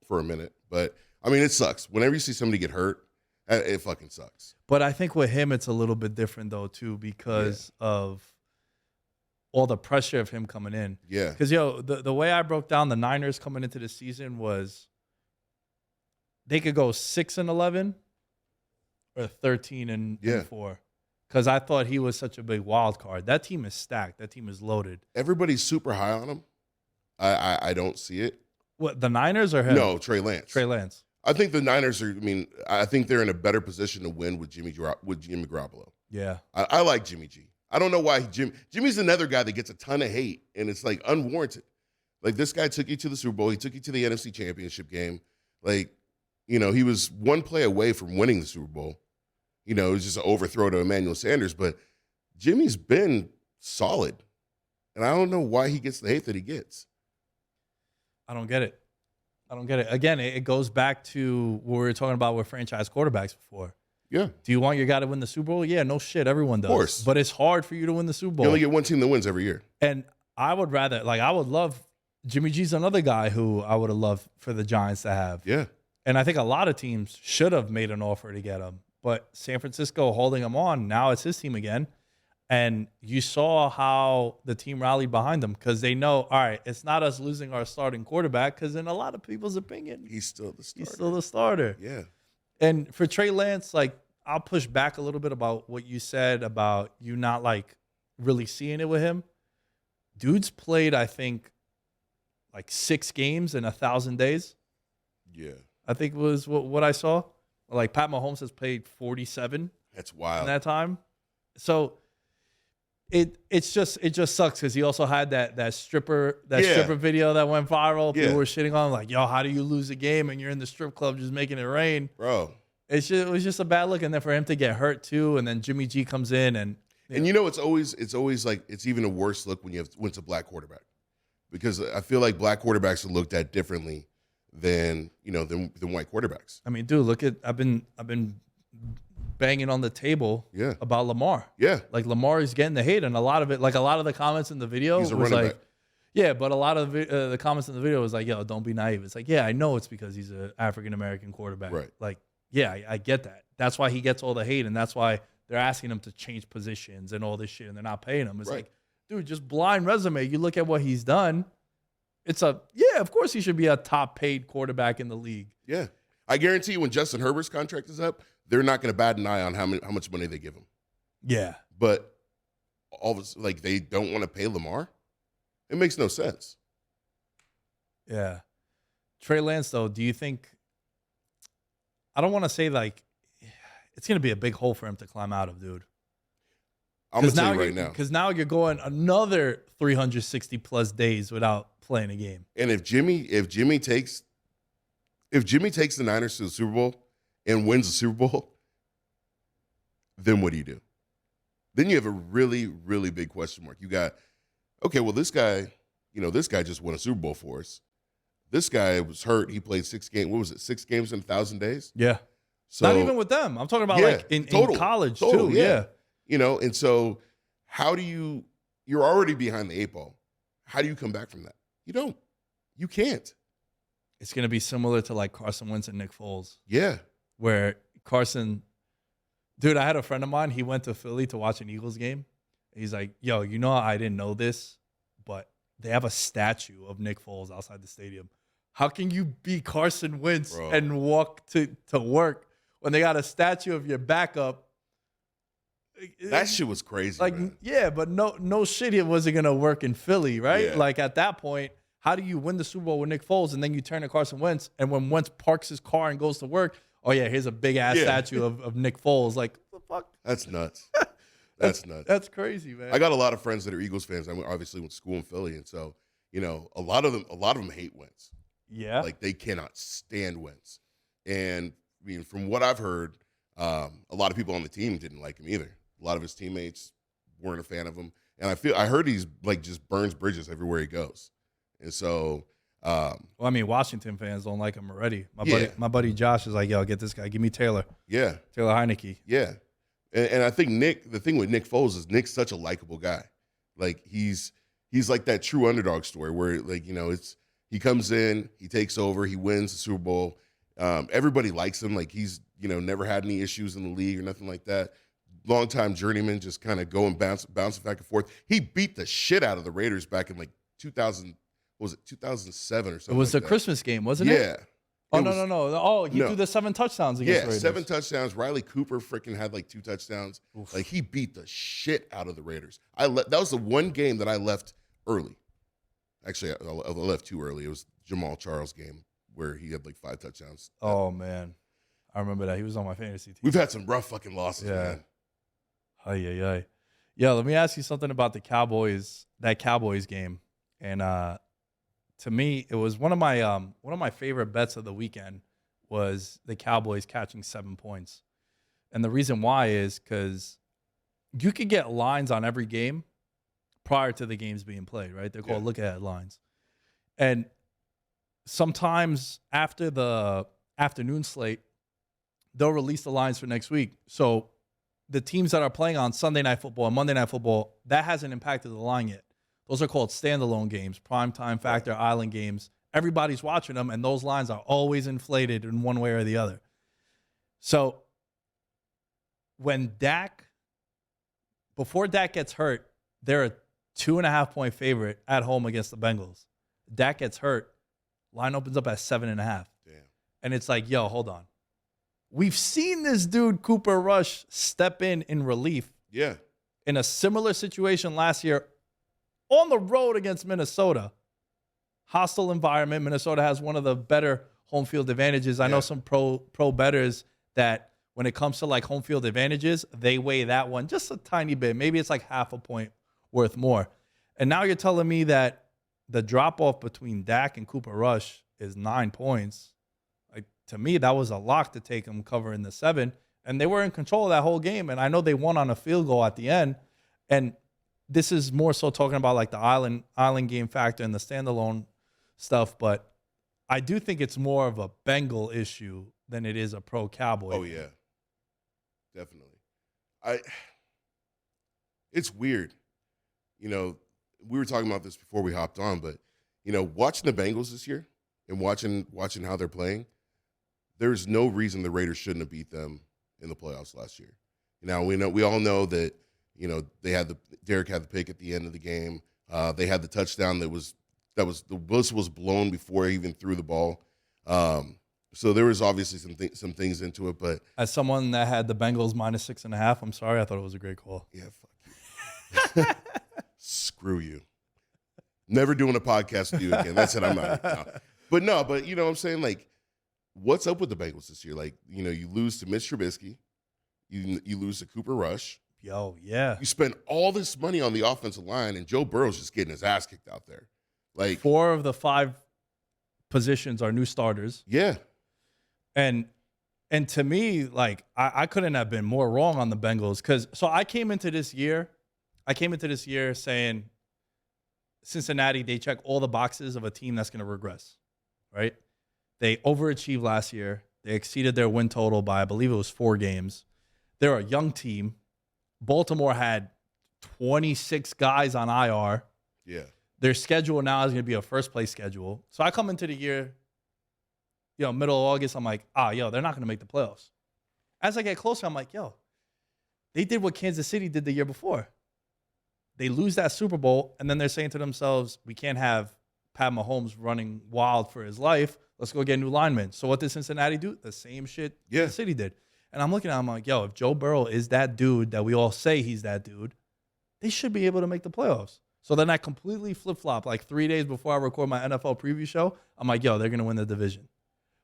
Speaker 2: a minute. But, I mean, it sucks. Whenever you see somebody get hurt, it fucking sucks.
Speaker 1: But I think with him, it's a little bit different, though, too, because of all the pressure of him coming in.
Speaker 2: Yeah.
Speaker 1: Because, the way I broke down the Niners coming into the season was they could go 6-11 or 13-4. Because I thought he was such a big wild card. That team is stacked. That team is loaded.
Speaker 2: Everybody's super high on him. I don't see it.
Speaker 1: What, the Niners or him?
Speaker 2: No, Trey Lance.
Speaker 1: Trey Lance.
Speaker 2: I think the Niners are. I mean, I think they're in a better position to win with Jimmy Garoppolo.
Speaker 1: Yeah.
Speaker 2: I like Jimmy G. I don't know why Jimmy's another guy that gets a ton of hate, and it's like unwarranted. Like, this guy took you to the Super Bowl. He took you to the NFC Championship game. Like, he was one play away from winning the Super Bowl. It was just an overthrow to Emmanuel Sanders. But Jimmy's been solid. And I don't know why he gets the hate that he gets.
Speaker 1: I don't get it. Again, it goes back to what we were talking about with franchise quarterbacks before.
Speaker 2: Yeah.
Speaker 1: Do you want your guy to win the Super Bowl? Yeah, no shit. Everyone does.
Speaker 2: Of course.
Speaker 1: But it's hard for you to win the Super Bowl.
Speaker 2: You only get one team that wins every year.
Speaker 1: And I would love Jimmy G's another guy who I would have loved for the Giants to have.
Speaker 2: Yeah.
Speaker 1: And I think a lot of teams should have made an offer to get him. But San Francisco holding him on, now it's his team again. And you saw how the team rallied behind him because they know, all right, it's not us losing our starting quarterback because in a lot of people's opinion,
Speaker 2: he's still the starter.
Speaker 1: He's still the starter.
Speaker 2: Yeah.
Speaker 1: And for Trey Lance, like, I'll push back a little bit about what you said about you not, like, really seeing it with him. Dude's played, I think, like 6 games in 1,000 days.
Speaker 2: Yeah.
Speaker 1: I think was what I saw. Like, Pat Mahomes has played 47.
Speaker 2: That's wild.
Speaker 1: In that time. So it just sucks because he also had that stripper video that went viral. People were shitting on him like, yo, how do you lose a game and you're in the strip club just making it rain?
Speaker 2: Bro.
Speaker 1: It was just a bad look. And then for him to get hurt too, and then Jimmy G comes in and
Speaker 2: it's always like it's even a worse look when it's a black quarterback. Because I feel like black quarterbacks are looked at differently than white quarterbacks.
Speaker 1: I mean, dude, look at I've been banging on the table about Lamar.
Speaker 2: Yeah.
Speaker 1: Like, Lamar is getting the hate, and a lot of the comments in the video
Speaker 2: He's a
Speaker 1: was
Speaker 2: running
Speaker 1: like,
Speaker 2: back.
Speaker 1: yeah, but a lot of the comments in the video was like, yo, don't be naive. It's like, yeah, I know it's because he's an African-American quarterback.
Speaker 2: Right.
Speaker 1: Like, yeah, I get that. That's why he gets all the hate, and that's why they're asking him to change positions and all this shit, and they're not paying him. It's like, dude, just blind resume. You look at what he's done. Of course he should be a top-paid quarterback in the league.
Speaker 2: Yeah. I guarantee you when Justin Herbert's contract is up, they're not going to bat an eye on how much money they give him.
Speaker 1: Yeah.
Speaker 2: But all of a sudden, like, they don't want to pay Lamar? It makes no sense.
Speaker 1: Yeah. Trey Lance, though, do you think – I don't want to say, like, it's going to be a big hole for him to climb out of, dude.
Speaker 2: I'm going to tell you right now.
Speaker 1: Because now you're going another 360-plus days without playing a game.
Speaker 2: And if Jimmy takes the Niners to the Super Bowl and wins the Super Bowl, then what do you do? Then you have a really, really big question mark. You got, okay, well, this guy just won a Super Bowl for us. This guy was hurt. He played 6 games. What was it, 6 games in 1,000 days?
Speaker 1: Yeah. So, not even with them. I'm talking about in college too.
Speaker 2: Yeah. And so you're already behind the 8 ball. How do you come back from that? You don't. You can't.
Speaker 1: It's going to be similar to like Carson Wentz and Nick Foles.
Speaker 2: Yeah.
Speaker 1: Where Carson, dude, I had a friend of mine. He went to Philly to watch an Eagles game. He's like, yo, I didn't know this, but they have a statue of Nick Foles outside the stadium. How can you be Carson Wentz and walk to work when they got a statue of your backup?
Speaker 2: That shit was crazy.
Speaker 1: Like,
Speaker 2: man.
Speaker 1: Yeah, but no shit, it wasn't going to work in Philly, right?
Speaker 2: Yeah.
Speaker 1: Like, at that point, how do you win the Super Bowl with Nick Foles and then you turn to Carson Wentz, and when Wentz parks his car and goes to work, oh, yeah, here's a big-ass statue of Nick Foles. Like, what the fuck?
Speaker 2: That's nuts. That's nuts.
Speaker 1: That's crazy, man.
Speaker 2: I got a lot of friends that are Eagles fans. I obviously went to school in Philly, and so a lot of them hate Wentz.
Speaker 1: Yeah.
Speaker 2: Like they cannot stand Wentz. And I mean, from what I've heard, a lot of people on the team didn't like him either. A lot of his teammates weren't a fan of him, and I heard he's like just burns bridges everywhere he goes. And so,
Speaker 1: well, I mean, Washington fans don't like him already.
Speaker 2: Yeah.
Speaker 1: My buddy Josh is like, yo, get this guy. Give me Taylor
Speaker 2: yeah,
Speaker 1: Heineke.
Speaker 2: yeah. And I think the thing with Nick Foles is Nick's such a likable guy. Like he's like that true underdog story where like he comes in, he takes over, he wins the Super Bowl. Everybody likes him. Like he's never had any issues in the league or nothing like that. Longtime journeyman, just kind of going bouncing back and forth. He beat the shit out of the Raiders back in like 2000. What was it 2007 or something?
Speaker 1: It was
Speaker 2: like
Speaker 1: the
Speaker 2: that.
Speaker 1: Christmas game, wasn't it?
Speaker 2: Yeah.
Speaker 1: Oh,
Speaker 2: It
Speaker 1: no. Oh, he threw the 7 touchdowns against the Raiders.
Speaker 2: 7 touchdowns. Riley Cooper freaking had like 2 touchdowns.
Speaker 1: Oof.
Speaker 2: Like he beat the shit out of the Raiders. That was the one game that I left early. Actually, I left too early. It was Jamal Charles' game where he had like 5 touchdowns.
Speaker 1: Oh, man. I remember that. He was on my fantasy team.
Speaker 2: We've had some rough fucking losses, man.
Speaker 1: Ay. Yeah, let me ask you something about that Cowboys game. And to me, it was one of my favorite bets of the weekend was the Cowboys catching 7 points. And the reason why is because you could get lines on every game prior to the games being played, right? They're called look-ahead lines. And sometimes after the afternoon slate, they'll release the lines for next week. So the teams that are playing on Sunday Night Football and Monday Night Football, that hasn't impacted the line yet. Those are called standalone games, primetime factor, island games. Everybody's watching them, and those lines are always inflated in one way or the other. So when before Dak gets hurt, they're a 2.5-point favorite at home against the Bengals. Dak gets hurt, line opens up at 7.5.
Speaker 2: Damn.
Speaker 1: And it's like, yo, hold on. We've seen this dude, Cooper Rush, step in relief.
Speaker 2: Yeah.
Speaker 1: In a similar situation last year on the road against Minnesota. Hostile environment. Minnesota has one of the better home field advantages. I know some pro bettors that when it comes to like home field advantages, they weigh that one just a tiny bit. Maybe it's like half a point worth more. And now you're telling me that the drop-off between Dak and Cooper Rush is 9 points. Like, to me, that was a lock to take them covering the 7. And they were in control of that whole game. And I know they won on a field goal at the end. And this is more so talking about like the island game factor and the standalone stuff. But I do think it's more of a Bengal issue than it is a pro Cowboy.
Speaker 2: Oh, yeah. Definitely. It's weird. We were talking about this before we hopped on, but, watching the Bengals this year and watching how they're playing, there's no reason the Raiders shouldn't have beat them in the playoffs last year. Now, we all know that, Derek had the pick at the end of the game. They had the touchdown the whistle was blown before he even threw the ball. So there was obviously some things into it, but
Speaker 1: as someone that had the Bengals minus 6.5, I'm sorry, I thought it was a great call.
Speaker 2: Yeah, fuck you. Screw you. Never doing a podcast with you again. That's it. I'm not. No. But you know what I'm saying? Like, what's up with the Bengals this year? Like, you lose to Mitch Trubisky. You lose to Cooper Rush.
Speaker 1: Yo, yeah.
Speaker 2: You spend all this money on the offensive line, and Joe Burrow's just getting his ass kicked out there. Like
Speaker 1: 4 of the 5 positions are new starters.
Speaker 2: Yeah.
Speaker 1: And to me, like, I couldn't have been more wrong on the Bengals so I came into this year saying Cincinnati, they check all the boxes of a team that's going to regress, right? They overachieved last year. They exceeded their win total by, I believe it was 4 games. They're a young team. Baltimore had 26 guys on IR.
Speaker 2: Yeah.
Speaker 1: Their schedule now is going to be a first-place schedule. So I come into the year, middle of August, I'm like, they're not going to make the playoffs. As I get closer, I'm like, they did what Kansas City did the year before. They lose that Super Bowl, and then they're saying to themselves, we can't have Pat Mahomes running wild for his life. Let's go get new linemen. So what did Cincinnati do? The same shit Kansas City did. And I'm looking at him like, if Joe Burrow is that dude that we all say he's that dude, they should be able to make the playoffs. So then I completely flip-flop. Like 3 days before I record my NFL preview show, I'm like, they're going to win the division.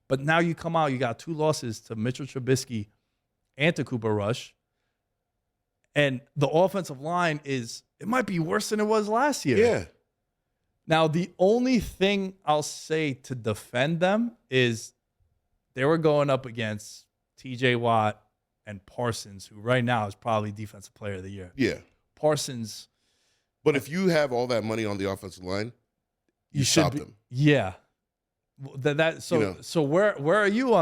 Speaker 1: But now you come out, you got 2 losses to Mitchell Trubisky and to Cooper Rush. And the offensive line it might be worse than it was last year.
Speaker 2: Yeah.
Speaker 1: Now, the only thing I'll say to defend them is they were going up against TJ Watt and Parsons, who right now is probably Defensive Player of the Year.
Speaker 2: Yeah.
Speaker 1: Parsons.
Speaker 2: But if you have all that money on the offensive line, you
Speaker 1: should
Speaker 2: stop
Speaker 1: be,
Speaker 2: them.
Speaker 1: Yeah. So where are you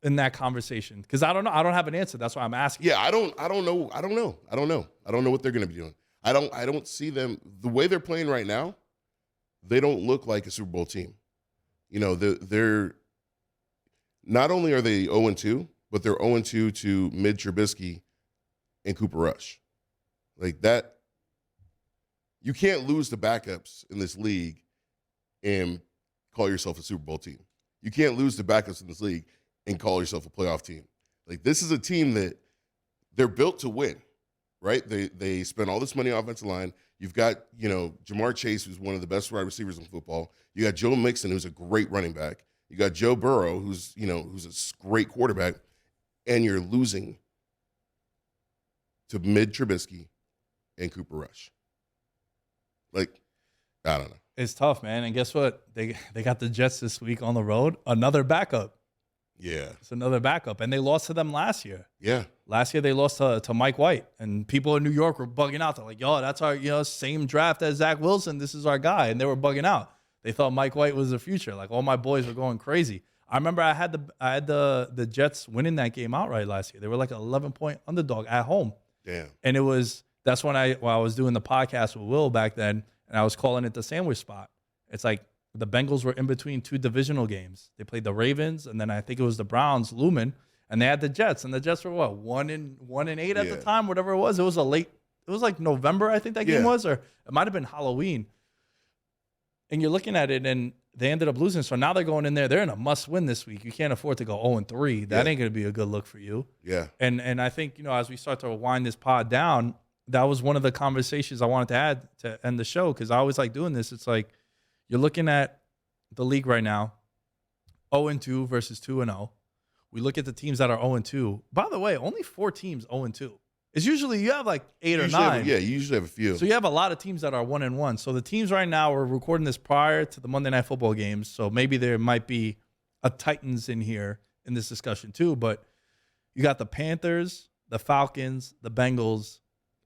Speaker 1: in that conversation? Because I don't know. I don't have an answer. That's why I'm asking.
Speaker 2: Yeah, I don't know. I don't know what they're going to be doing. I don't see them the way they're playing right now. They don't look like a Super Bowl team. They're not only are they 0-2, but they're 0-2 to Mid Trubisky and Cooper Rush. Like that, you can't lose the backups in this league and call yourself a Super Bowl team. You can't lose the backups in this league and call yourself a playoff team. Like this is a team that they're built to win, right? They spend all this money on offensive line. You've got, Jamar Chase, who's one of the best wide receivers in football. You got Joe Mixon, who's a great running back. You got Joe Burrow, who's a great quarterback, and you're losing to Mid Trubisky and Cooper Rush. Like, I don't know.
Speaker 1: It's tough, man. And guess what? They got the Jets this week on the road. Another backup.
Speaker 2: Yeah.
Speaker 1: It's another backup. And they lost to them last year.
Speaker 2: Yeah.
Speaker 1: Last year they lost to Mike White. And people in New York were bugging out. They're like, yo, that's our same draft as Zach Wilson. This is our guy. And they were bugging out. They thought Mike White was the future. Like all my boys were going crazy. I remember I had the Jets winning that game outright last year. They were like an 11-point underdog at home.
Speaker 2: Damn.
Speaker 1: And that's when I was doing the podcast with Will back then, and I was calling it the sandwich spot. It's like the Bengals were in between two divisional games. They played the Ravens, and then I think it was the Browns, Lumen, and they had the Jets. And the Jets were what, 1-8 at the time, whatever it was. It was like November, I think that game was, or it might have been Halloween. And you're looking at it, and they ended up losing. So now they're going in there. They're in a must-win this week. You can't afford to go 0-3. That ain't going to be a good look for you.
Speaker 2: Yeah.
Speaker 1: And I think, as we start to wind this pod down, that was one of the conversations I wanted to add to end the show, because I always like doing this. It's like you're looking at the league right now, 0-2 versus 2-0. We look at the teams that are 0-2. By the way, only 4 teams 0-2. It's usually you have like 8 or 9.
Speaker 2: You usually have a few.
Speaker 1: So you have a lot of teams that are 1-1. So the teams right now, we're recording this prior to the Monday Night Football games. So maybe there might be a Titans in here in this discussion too. But you got the Panthers, the Falcons, the Bengals,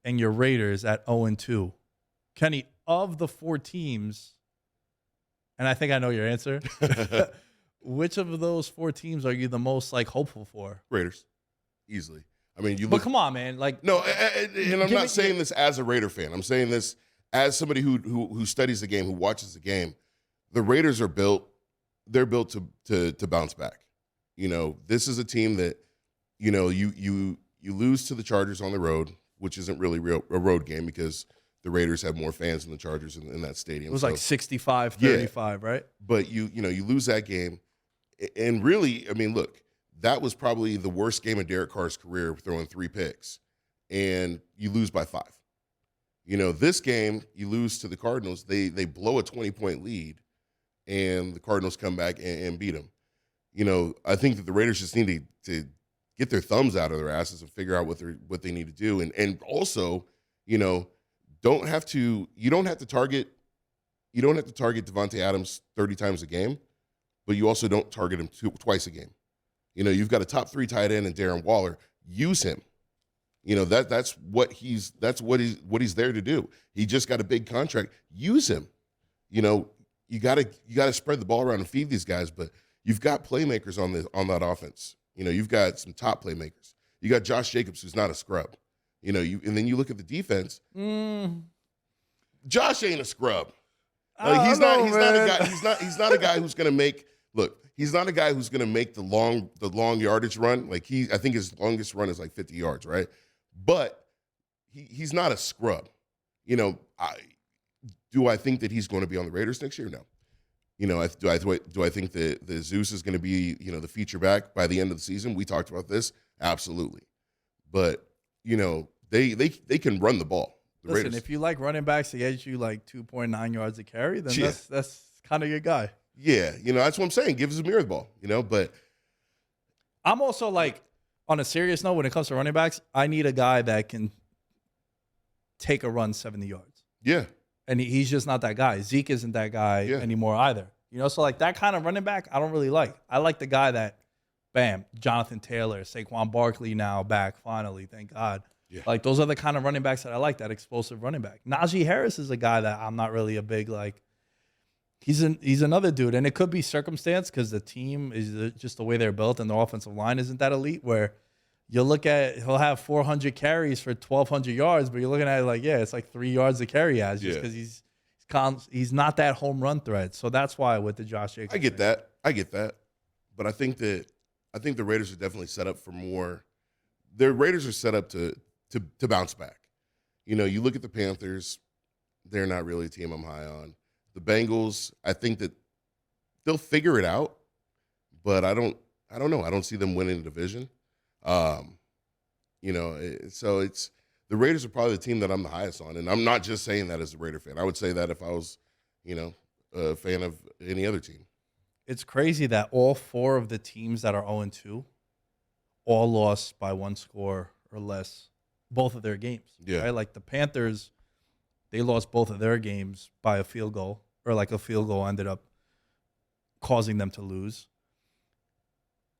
Speaker 1: and your Raiders at 0-2. Kenny, of the 4 teams, and I think I know your answer, which of those 4 teams are you the most hopeful for?
Speaker 2: Raiders, easily. I mean,
Speaker 1: But come on, man.
Speaker 2: No, and I'm not saying this as a Raider fan. I'm saying this as somebody who studies the game, who watches the game. The Raiders are built. They're built to bounce back. This is a team that, you lose to the Chargers on the road, which isn't really a road game because the Raiders have more fans than the Chargers in that stadium.
Speaker 1: It was like 65-35, right?
Speaker 2: But you lose that game, and really, I mean, look. That was probably the worst game of Derek Carr's career, throwing 3 picks, and you lose by 5. This game, you lose to the Cardinals. They blow a 20-point lead, and the Cardinals come back and beat them. I think that the Raiders just need to get their thumbs out of their asses and figure out what they need to do, and also, you don't have to target Devontae Adams 30 times a game, but you also don't target him twice a game. You've got a top 3 tight end in Darren Waller. Use him. That's what he's there to do. He just got a big contract. Use him. You gotta spread the ball around and feed these guys, but you've got playmakers on that offense. You've got some top playmakers. You got Josh Jacobs, who's not a scrub. And then you look at the defense. Josh ain't a scrub. He's not a guy who's gonna make He's not a guy who's going to make the long yardage run. I think his longest run is like 50 yards, right? But he's not a scrub. Do I think that he's going to be on the Raiders next year? No. Do I think that the Zeus is going to be the feature back by the end of the season? We talked about this, absolutely. But they can run the ball.
Speaker 1: Listen,
Speaker 2: Raiders.
Speaker 1: If you like running backs to get you like 2.9 yards a carry, then that's kind of your guy.
Speaker 2: Yeah, that's what I'm saying. Give Zamir the ball, but
Speaker 1: I'm also on a serious note, when it comes to running backs, I need a guy that can take a run 70 yards.
Speaker 2: Yeah.
Speaker 1: And he's just not that guy. Zeke isn't that guy anymore either. You know, so like that kind of running back, I don't really like. I like the guy that, bam, Jonathan Taylor, Saquon Barkley now back finally, thank God.
Speaker 2: Yeah.
Speaker 1: Like those are the kind of running backs that I like, that explosive running back. Najee Harris is a guy that I'm not really a big like. He's another dude, and it could be circumstance because the team is just the way they're built, and the offensive line isn't that elite. Where you look at, he'll have 400 carries for 1,200 yards, but you're looking at it like, it's like 3 yards a carry as just because he's not that home run threat. So that's why with the Josh Jacobs.
Speaker 2: I get that, but I think the Raiders are definitely set up for more. The Raiders are set up to bounce back. You know, you look at the Panthers; they're not really a team I'm high on. The Bengals, I think that they'll figure it out, but I don't know. I don't see them winning the division. You know, so it's the Raiders are probably the team that I'm the highest on, and I'm not just saying that as a Raider fan. I would say that if I was, you know, a fan of any other team.
Speaker 1: It's crazy that all 4 of the teams that are 0-2 all lost by 1 score or less, both of their games.
Speaker 2: Yeah.
Speaker 1: Right? Like the Panthers, they lost both of their games by a field goal, or like a field goal ended up causing them to lose.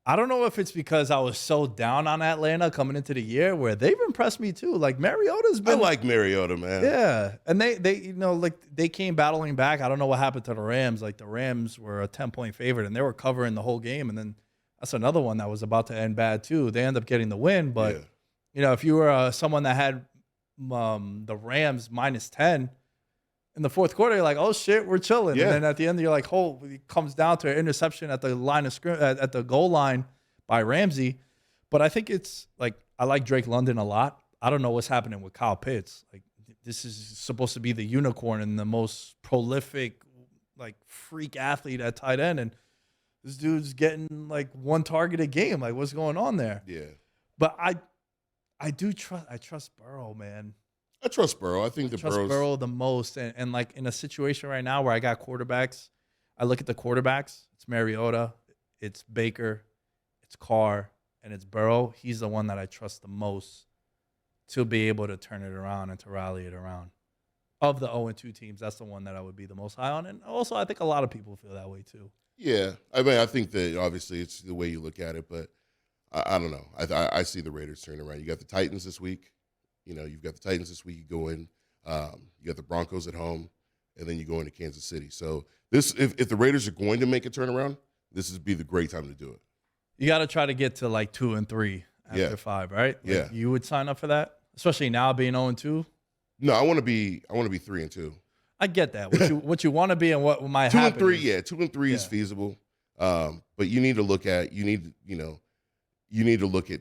Speaker 1: I don't know if it's because I was so down on Atlanta coming into the year, where they've impressed me too. Like Mariota's been.
Speaker 2: I like Mariota, man.
Speaker 1: Yeah, and they you know, like they came battling back. I don't know what happened to the Rams. Like the Rams were a 10-point favorite, and they were covering the whole game. And then that's another one that was about to end bad too. They end up getting the win, but you know, if you were someone that had the Rams -10 in the fourth quarter, you're like, oh shit, we're chilling.
Speaker 2: Yeah.
Speaker 1: And then at the end, you're like, oh, it comes down to an interception at the line of at the goal line by Ramsey. But I think it's like, I like Drake London a lot. I don't know what's happening with Kyle Pitts. Like, this is supposed to be the unicorn and the most prolific, like, freak athlete at tight end, and this dude's getting like 1 target a game. Like, what's going on there?
Speaker 2: Yeah.
Speaker 1: But I trust Burrow, man.
Speaker 2: I trust Burrow. I think
Speaker 1: I trust Burrow the most. And like in a situation right now where I got quarterbacks, I look at the quarterbacks. It's Mariota, it's Baker, it's Carr, and it's Burrow. He's the one that I trust the most to be able to turn it around and to rally it around. Of the 0-2 teams, that's the one that I would be the most high on. And also, I think a lot of people feel that way too.
Speaker 2: Yeah. I mean, I think that obviously it's the way you look at it, but I don't know. I see the Raiders turning around. You got the Titans this week. You know, you've got the Titans this week. You go in, you got the Broncos at home, and then you go into Kansas City. So this, if the Raiders are going to make a turnaround, this would be the great time to do it.
Speaker 1: You got to try to get to like 2 and 3 after 5, right? Like,
Speaker 2: yeah.
Speaker 1: You would sign up for that, especially now being 0-2.
Speaker 2: No, I want to be 3-2.
Speaker 1: I get that. What you want to be and what might
Speaker 2: 2
Speaker 1: happen.
Speaker 2: 2 and 3, yeah. 2 and 3 is feasible. But you need to look at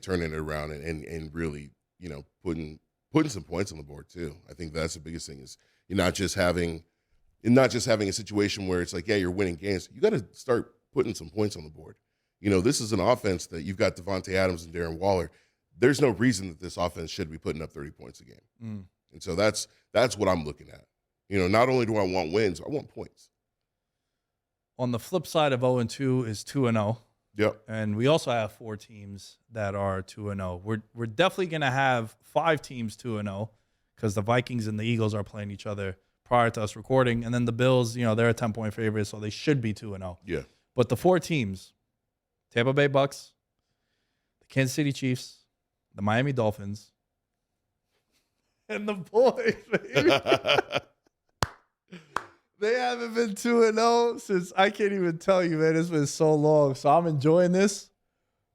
Speaker 2: turning it around and really, you know, putting some points on the board too. I think that's the biggest thing is you're not just having a situation where it's like, yeah, you're winning games. You got to start putting some points on the board. You know, this is an offense that you've got Devontae Adams and Darren Waller. There's no reason that this offense should be putting up 30 points a game. And so that's what I'm looking at. You know, not only do I want wins, I want points.
Speaker 1: On the flip side of 0-2 is 2-0.
Speaker 2: Yep.
Speaker 1: And we also have 4 teams that are 2-0. We're definitely going to have 5 teams 2-0 because the Vikings and the Eagles are playing each other prior to us recording. And then the Bills, you know, they're a 10-point favorite, so they should be 2-0.
Speaker 2: Yeah.
Speaker 1: But the 4 teams, Tampa Bay Bucks, the Kansas City Chiefs, the Miami Dolphins, and the boys, baby. They haven't been 2-0 since, I can't even tell you, man. It's been so long. So I'm enjoying this.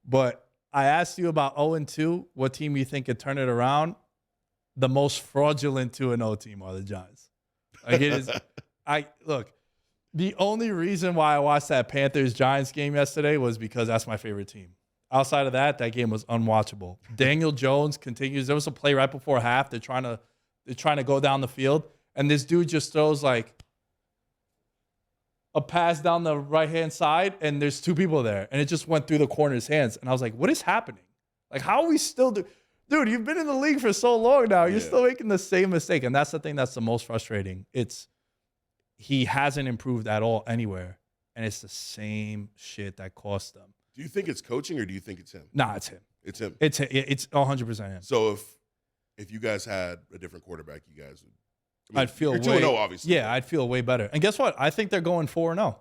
Speaker 1: But I asked you about 0-2, what team you think could turn it around. The most fraudulent 2-0 team are the Giants. Like it is. Look, the only reason why I watched that Panthers-Giants game yesterday was because that's my favorite team. Outside of that, that game was unwatchable. Daniel Jones continues. There was a play right before half. They're trying to go down the field, and this dude just throws like a pass down the right-hand side, and there's 2 people there, and it just went through the corner's hands. And I was like, what is happening? Like, how are we still Dude, you've been in the league for so long now. You're still making the same mistake. And that's the thing that's the most frustrating. He hasn't improved at all anywhere, and it's the same shit that cost them.
Speaker 2: Do you think it's coaching or do you think it's him?
Speaker 1: Nah, it's him.
Speaker 2: It's him.
Speaker 1: It's 100% him.
Speaker 2: So if you guys had a different quarterback, you guys would.
Speaker 1: I'd feel
Speaker 2: you're
Speaker 1: way
Speaker 2: 2-0, obviously.
Speaker 1: Yeah, I'd feel way better. And guess what? I think they're going 4-0.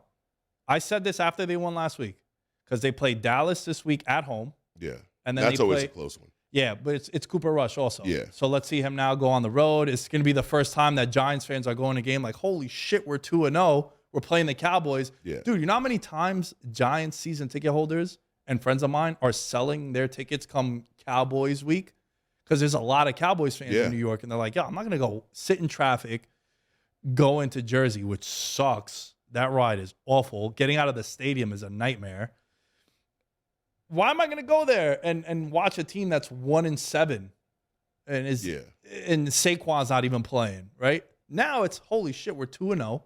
Speaker 1: I said this after they won last week because they played Dallas this week at home.
Speaker 2: Yeah,
Speaker 1: and then
Speaker 2: that's
Speaker 1: they
Speaker 2: always
Speaker 1: play,
Speaker 2: a close one.
Speaker 1: Yeah, but it's Cooper Rush also.
Speaker 2: Yeah.
Speaker 1: So let's see him now go on the road. It's going to be the first time that Giants fans are going to a game like, holy shit, we're 2-0. We're playing the Cowboys.
Speaker 2: Yeah.
Speaker 1: Dude, you know how many times Giants season ticket holders and friends of mine are selling their tickets come Cowboys week? Because there's a lot of Cowboys fans in New York, and they're like, yo, I'm not going to go sit in traffic, go into Jersey, which sucks. That ride is awful. Getting out of the stadium is a nightmare. Why am I going to go there and watch a team that's 1-7 and and Saquon's not even playing, right? Now it's holy shit, we're 2-0.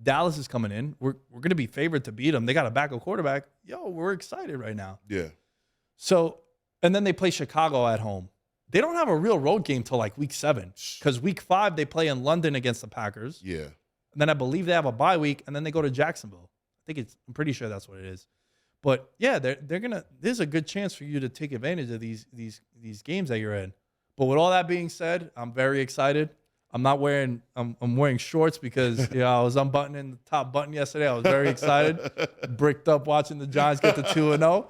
Speaker 1: Dallas is coming in. We're going to be favored to beat them. They got a backup quarterback. Yo, we're excited right now.
Speaker 2: Yeah.
Speaker 1: So, and then they play Chicago at home. They don't have a real road game till like week 7 because week 5 they play in London against the Packers.
Speaker 2: Yeah.
Speaker 1: And then I believe they have a bye week, and then they go to Jacksonville. I'm pretty sure that's what it is. But yeah, they're gonna. There's a good chance for you to take advantage of these games that you're in. But with all that being said, I'm very excited. I'm wearing shorts because I was unbuttoning the top button yesterday. I was very excited, bricked up watching the Giants get to 2-0.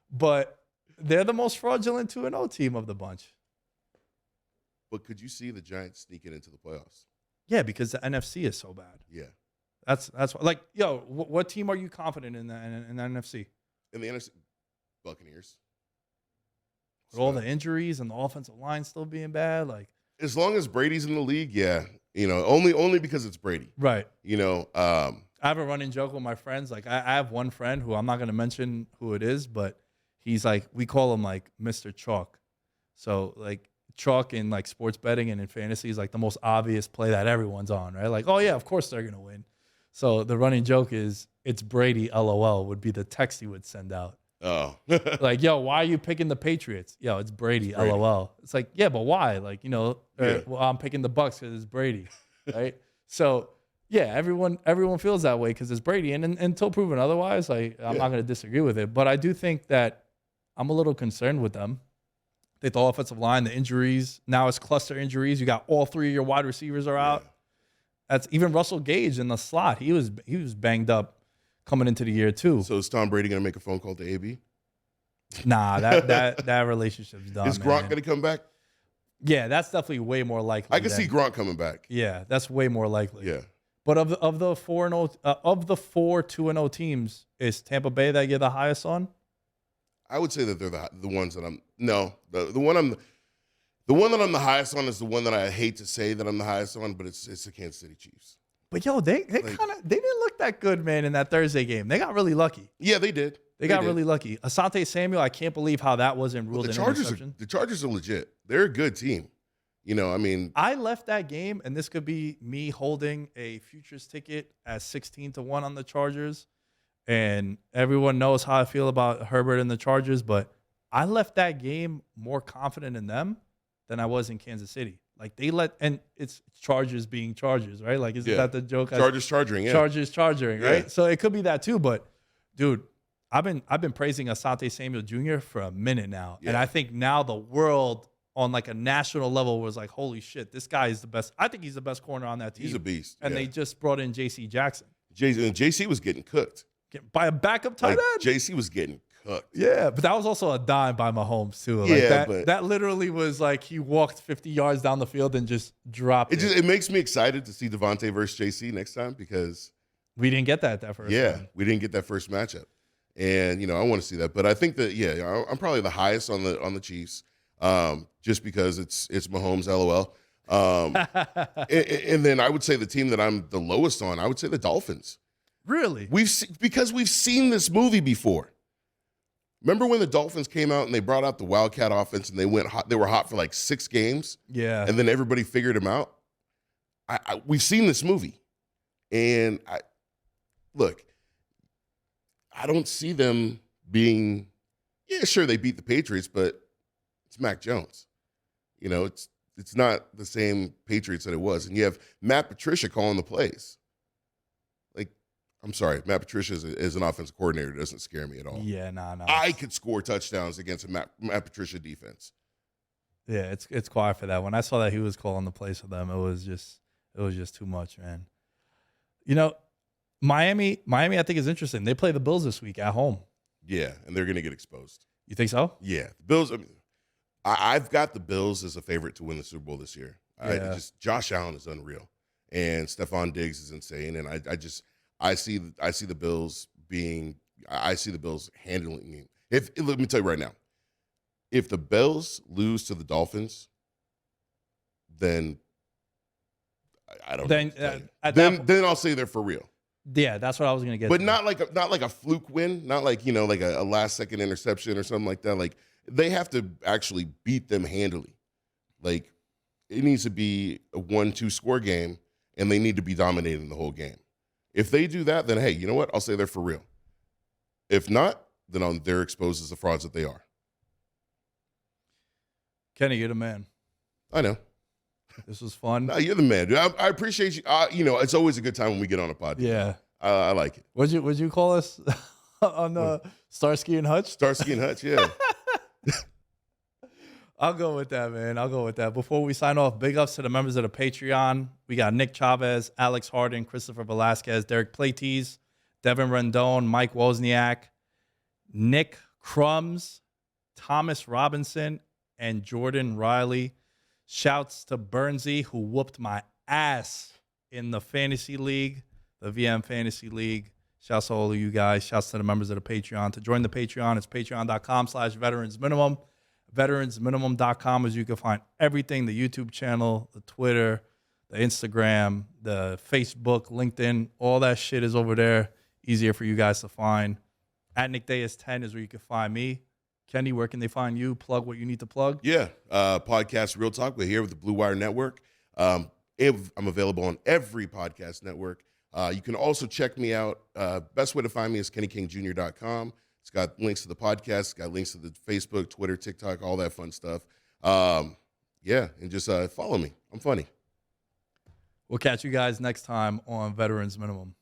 Speaker 1: But they're the most fraudulent 2-0 team of the bunch.
Speaker 2: But could you see the Giants sneaking into the playoffs?
Speaker 1: Yeah, because the NFC is so bad.
Speaker 2: Yeah.
Speaker 1: That's like, yo, what team are you confident in the NFC?
Speaker 2: In the NFC, Buccaneers.
Speaker 1: With all the injuries and the offensive line still being bad, like
Speaker 2: as long as Brady's in the league, yeah, only because it's Brady,
Speaker 1: right?
Speaker 2: I
Speaker 1: have a running joke with my friends. Like I have one friend who I'm not going to mention who it is, but he's like, we call him like Mr. Chalk. So like chalk in like sports betting and in fantasy is like the most obvious play that everyone's on, right? Like, oh yeah, of course they're gonna win. So the running joke is, it's Brady, LOL, would be the text he would send out.
Speaker 2: Oh.
Speaker 1: Like, yo, why are you picking the Patriots? Yo, it's Brady, LOL. It's like, yeah, but why? Like, well, I'm picking the Bucks because it's Brady, right? So, yeah, everyone feels that way because it's Brady. And until proven otherwise, I'm not going to disagree with it. But I do think that I'm a little concerned with them. The offensive line, the injuries. Now it's cluster injuries. You got all 3 of your wide receivers are out. That's even Russell Gage in the slot. He was banged up coming into the year too.
Speaker 2: So is Tom Brady going to make a phone call to AB?
Speaker 1: Nah, that relationship's done.
Speaker 2: Is Gronk going to come back?
Speaker 1: Yeah, that's definitely way more likely.
Speaker 2: I can see Gronk coming back.
Speaker 1: Yeah, that's way more likely.
Speaker 2: Yeah.
Speaker 1: But of the 4-0 of the 4 2-0 teams, is Tampa Bay that you're the highest on?
Speaker 2: I would say that they're the ones that I'm the one that I'm the highest on is the one that I hate to say that I'm the highest on, but it's the Kansas City Chiefs.
Speaker 1: But yo, they didn't look that good, man, in that Thursday game. They got really lucky.
Speaker 2: Yeah, they did.
Speaker 1: They got really lucky. Asante Samuel, I can't believe how that wasn't ruled an interception.
Speaker 2: The Chargers are legit. They're a good team.
Speaker 1: I left that game, and this could be me holding a futures ticket at 16-1 on the Chargers. And everyone knows how I feel about Herbert and the Chargers, but I left that game more confident in them than I was in Kansas City. Like and it's Chargers being Chargers, right? Like, isn't that the joke?
Speaker 2: Chargers charging, yeah.
Speaker 1: Chargers charging, right?
Speaker 2: Yeah.
Speaker 1: So it could be that too. But dude, I've been praising Asante Samuel Jr. for a minute now, and I think now the world on like a national level was like, holy shit, this guy is the best. I think he's the best corner on that team.
Speaker 2: He's a beast.
Speaker 1: And they just brought in J.C. Jackson.
Speaker 2: JC was getting cooked
Speaker 1: by a backup tight end.
Speaker 2: JC was getting cooked.
Speaker 1: Yeah, but that was also a dime by Mahomes too. Like that literally was like he walked 50 yards down the field and just dropped it.
Speaker 2: It makes me excited to see Devontae versus JC next time because
Speaker 1: we didn't get that first.
Speaker 2: Yeah,
Speaker 1: time.
Speaker 2: We didn't get that first matchup, and I want to see that. But I think that I'm probably the highest on the Chiefs, just because it's Mahomes, LOL. And then I would say the team that I'm the lowest on, I would say the Dolphins.
Speaker 1: Really?
Speaker 2: Because we've seen this movie before. Remember when the Dolphins came out and they brought out the Wildcat offense and they went hot? They were hot for like 6 games.
Speaker 1: Yeah.
Speaker 2: And then everybody figured them out. We've seen this movie. And I don't see them being, sure, they beat the Patriots, but it's Mac Jones. It's not the same Patriots that it was. And you have Matt Patricia calling the plays. I'm sorry, Matt Patricia is an offensive coordinator. It doesn't scare me at all.
Speaker 1: Yeah, no.
Speaker 2: I could score touchdowns against a Matt Patricia defense.
Speaker 1: Yeah, it's quiet for that. When I saw that he was calling the plays for them, it was just too much, man. You know, Miami, I think is interesting. They play the Bills this week at home.
Speaker 2: Yeah, and they're going to get exposed.
Speaker 1: You think so?
Speaker 2: Yeah, the Bills. I mean, I've got the Bills as a favorite to win the Super Bowl this year.
Speaker 1: Yeah.
Speaker 2: Josh Allen is unreal, and Stephon Diggs is insane. And I see the Bills being. I see the Bills handling. Let me tell you right now, if the Bills lose to the Dolphins, then I don't
Speaker 1: Then,
Speaker 2: know. Then I'll say they're for real.
Speaker 1: Yeah, that's what I was gonna get.
Speaker 2: But
Speaker 1: to.
Speaker 2: not like a fluke win, not like like a last second interception or something like that. Like they have to actually beat them handily. Like it needs to be a 1-2 score game, and they need to be dominating the whole game. If they do that, then hey, you know what? I'll say they're for real. If not, then they're exposed as the frauds that they are.
Speaker 1: Kenny, you're the man.
Speaker 2: I know.
Speaker 1: This was fun.
Speaker 2: No, you're the man, dude. I appreciate you. It's always a good time when we get on a podcast.
Speaker 1: Yeah,
Speaker 2: I like it.
Speaker 1: Would you call us on Starsky and Hutch?
Speaker 2: Starsky and Hutch, yeah.
Speaker 1: I'll go with that, man. I'll go with that. Before we sign off, big ups to the members of the Patreon. We got Nick Chavez, Alex Harden, Christopher Velasquez, Derek Platees, Devin Rendon, Mike Wozniak, Nick Crumbs, Thomas Robinson, and Jordan Riley. Shouts to Bernsey, who whooped my ass in the fantasy league, the VM Fantasy League. Shouts to all of you guys. Shouts to the members of the Patreon. To join the Patreon, it's patreon.com/veteransminimum. Veteransminimum.com is you can find everything, the YouTube channel, the Twitter, the Instagram, the Facebook, LinkedIn, all that shit is over there. Easier for you guys to find. At Nick Dayas 10 is where you can find me. Kenny, where can they find you? Plug what you need to plug.
Speaker 2: Yeah, podcast Real Talk. We're here with the Blue Wire Network. I'm available on every podcast network. You can also check me out. Best way to find me is KennyKingJr.com. It's got links to the podcast. It's got links to the Facebook, Twitter, TikTok, all that fun stuff. Yeah, and just follow me. I'm funny.
Speaker 1: We'll catch you guys next time on Veterans Minimum.